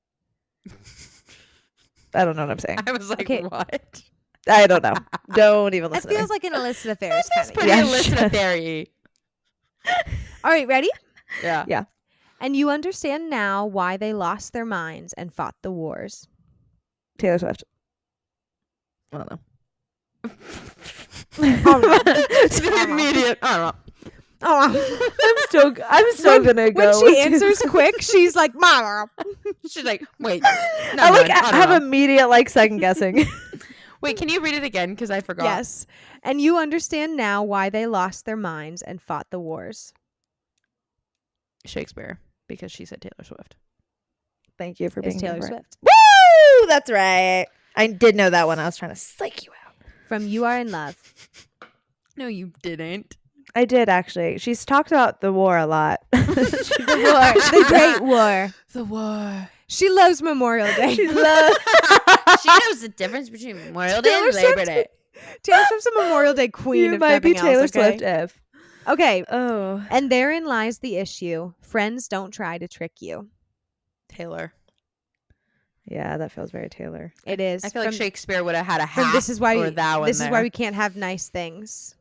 I don't know what I'm saying. I was like, Okay. what? I don't know. Don't even It listen. to feels me. like an Illicit Affairs kind of. Pretty Yeah, illicit sure. affair-y. All right, ready? Yeah. Yeah. And you understand now why they lost their minds and fought the wars. Taylor Swift. I don't know. It's the immediate. I don't know. Oh, I'm still gonna go. when she with answers Taylor. quick, she's like, "Mama." She's like, wait. I like have immediate like second guessing. Wait, can you read it again? Because I forgot. Yes. And you understand now why they lost their minds and fought the wars. Shakespeare, because she said Taylor Swift. Thank you for It's being Taylor different. Swift. Woo! That's right. I did know that one. I was trying to psych you out. From You Are in Love. No, you didn't. I did actually. She's talked about the war a lot. The Great War. The war. She loves Memorial Day. She loves. She knows the difference between Memorial Day Taylor and Labor Swift. Day. Taylor Swift's a Memorial Day queen. You if might be nothing Taylor else, okay? Swift if. Okay. Oh. And therein lies the issue. Friends don't try to trick you. Taylor. Yeah, that feels very Taylor. It is. I feel like From- Shakespeare would have had a from half this is why or thou in this is there. why we can't have nice things.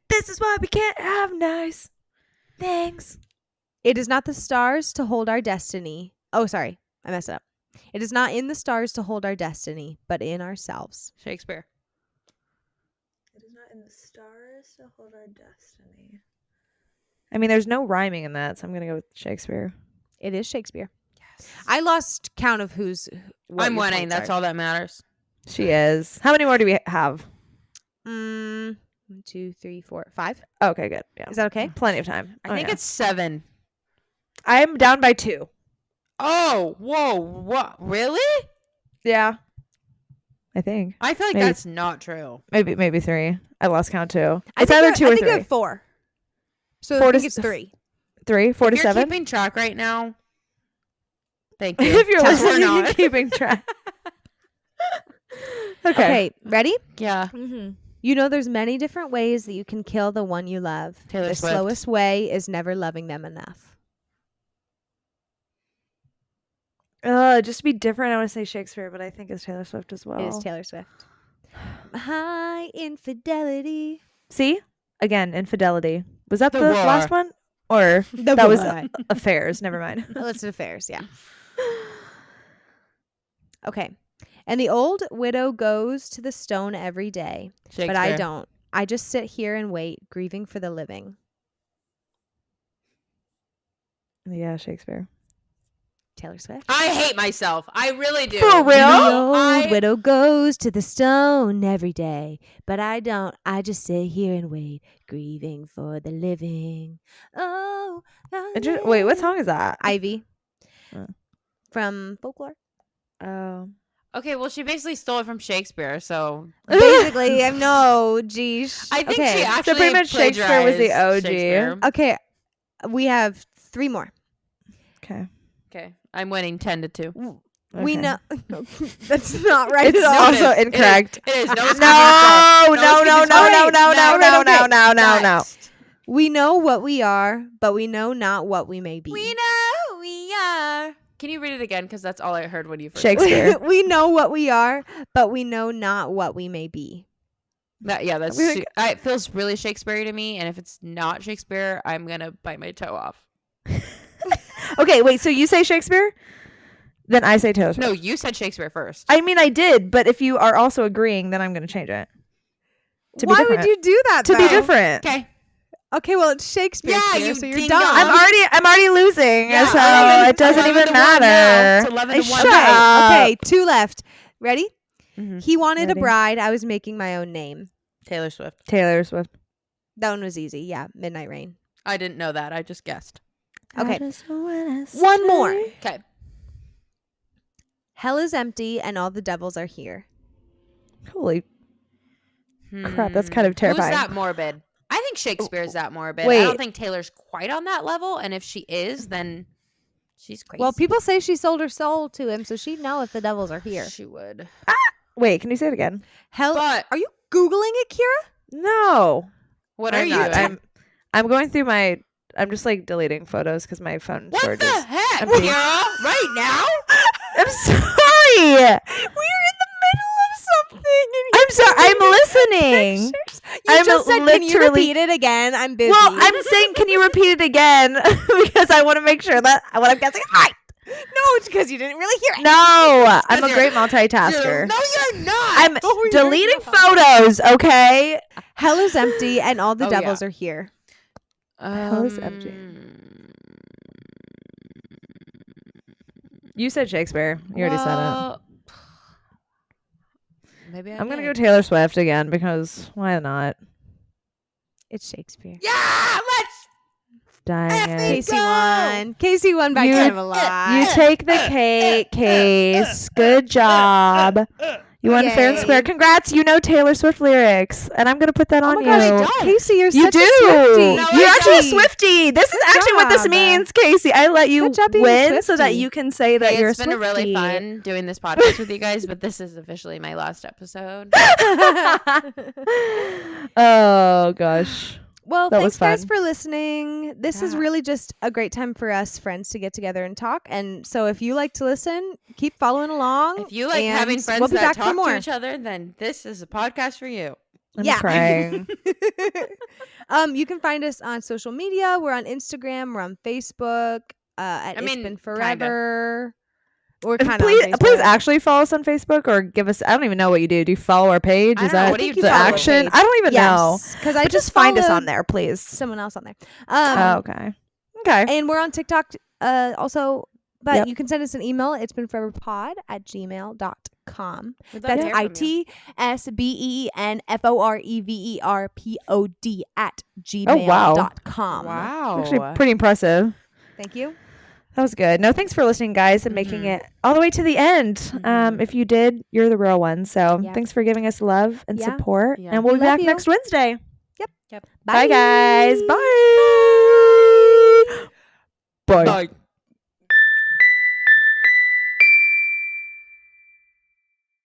This is why we can't have nice things. It is not the stars to hold our destiny. Oh, sorry. I messed it up. It is not in the stars to hold our destiny, but in ourselves. Shakespeare. It is not in the stars to hold our destiny. I mean, there's no rhyming in that, so I'm gonna go with Shakespeare. It is Shakespeare. Yes. I lost count of what I'm your winning. points That's are. all that matters. She is. How many more do we have? 1, 2, 3, 4, 5. Okay, good. Yeah. Is that okay? Plenty of time. I think it's 7. I'm down by 2. Oh, whoa. What? Really? Yeah. I think. I feel like Maybe. that's not true. Maybe 3. I lost count too. I It's think either I- 2 I or think 3. I have 4. So 4 I to think it's 3. 3, 4 to If you're 7. keeping track right now, thank you. If you're Tell us we're listening, you're not. keeping track. Okay, ready? Yeah. Mm-hmm. You know there's many different ways that you can kill the one you love. Taylor The Swift. slowest way is never loving them enough. Just to be different, I want to say Shakespeare, but I think it's Taylor Swift as well. It is Taylor Swift. High infidelity. See? Again, infidelity. Was that The the war. last one? Or The that was war. affairs. Never mind. Illicit affairs, yeah. Okay. And the old widow goes to the stone every day, Shakespeare. but I don't. I just sit here and wait, grieving for the living. Yeah, Shakespeare. Taylor Swift. I hate myself. I really do. For real? The old I- widow goes to the stone every day, but I don't. I just sit here and wait, grieving for the living. Oh, Wait, what song is that? Ivy Oh. from Folklore. Oh. Okay, well, she basically stole it from Shakespeare, so Basically, I know. Geez. I think okay. she actually pretty much Shakespeare was the plagiarized OG. Shakespeare. Okay, we have 3 more. Okay. Okay, I'm winning 10-2. We Okay. know that's not right It's at all. also It is. incorrect. It is. No, No, it's no, confusing. no, no, no, no, no, no, no, no. Next. We know what we are, but we know not what we may be. We know we are. Can you read it again? Because that's all I heard when you first. Shakespeare. We know what we are, but we know not what we may be. Yeah, that's. We would- It feels really Shakespeare to me, and if it's not Shakespeare, I'm gonna bite my toe off. Okay, wait. So you say Shakespeare? Then I say Taylor Swift. No, you said Shakespeare first. I mean, I did, but if you are also agreeing, then I'm going to change it. To be Why different. would you do that? To be though? different. Okay. Okay, well it's Shakespeare. Yeah, here, you so you're ding done. dong. I'm already losing, Yeah, so okay. it doesn't 11 even to 1 now. matter. It's 11 to 1 Shut now. up. Okay, 2 left. Ready? Mhm. He wanted Ready. a bride. I was making my own name. Taylor Swift. Taylor Swift. That one was easy. Yeah, Midnight Rain. I didn't know that. I just guessed. Okay. One One more. Okay. Hell is empty and all the devils are here. Holy crap, that's kind of terrifying. Who's that morbid? I think Shakespeare's that morbid. I Wait. don't think Taylor's quite on that level. And if she is, then she's crazy. Well, people say she sold her soul to him, so she'd know if the devils are here. She would. Wait, can you say it again? Hell, But are you Googling it, Kira? No. what I'm are you not. doing? I'm going through my. I'm just like deleting photos because my phone What storage the is. heck, empty. Kira? Right now? I'm sorry. We're in the middle of something. And I'm sorry. I'm listening. You I'm just said, can you literally- repeat it again? I'm busy. Well, I'm saying, can you repeat it again? Because I want to make sure that what I'm guessing is right. no, it's because you didn't really hear it. No, I'm a you're- great multitasker. No, you're not. I'm Oh, you're deleting not. photos, okay? Hell is empty and all the Oh, devils yeah. are here. Hell is empty. You said Shakespeare. You already said Maybe it. I'm going to go Taylor Swift again because why not? It's Shakespeare. Yeah, let's. Dang it. Casey Go! won. Casey won by You- kind of a lot. You take the cake, Case. Good job. You won fair and Yay. square. Congrats. You know Taylor Swift lyrics. And I'm going to put that on Oh my you. gosh, I don't. Casey, you're You such do. a Swiftie. No, You're I actually a don't. Swiftie. This is actually what this job. means, Casey. I let you Good job being a win so that Swiftie. you can say that Hey, you're it's a been really Swiftie. fun doing this podcast with you guys, but this is officially my last episode. Oh gosh. Well, That thanks was guys fun. for listening. This is Yeah. really just a great time for us friends to get together and talk. And so if you like to listen, keep following along. If you like and having friends we'll be that back for talk more. to each other, then this is a podcast for you. I'm Yeah. crying. You can find us on social media. We're on Instagram. We're on Facebook. At I mean, It's Been kinda. Forever. We're If kind of please actually follow us on Facebook or give us. I don't even know what you do. Do you follow our page? I Is don't know. that What do you the follow the action? page? I don't even know. because I But just just find us followed on there, please. someone else on there. Oh, okay. Okay. And we're on TikTok also. But Yep. you can send us an email. It's been foreverpod@gmail.com. We'd love to That's hear from you. ITSBENFOREVERPOD@gmail.com. Wow. Actually, pretty impressive. Thank you. That was good. No, thanks for listening, guys, and making Mhm. it all the way to the end. Mhm. If you did, you're the real one. So Yeah. thanks for giving us love and Yeah. support. Yeah. And we'll We be love back you. next Wednesday. Yep. Bye guys. Bye. Bye. Bye.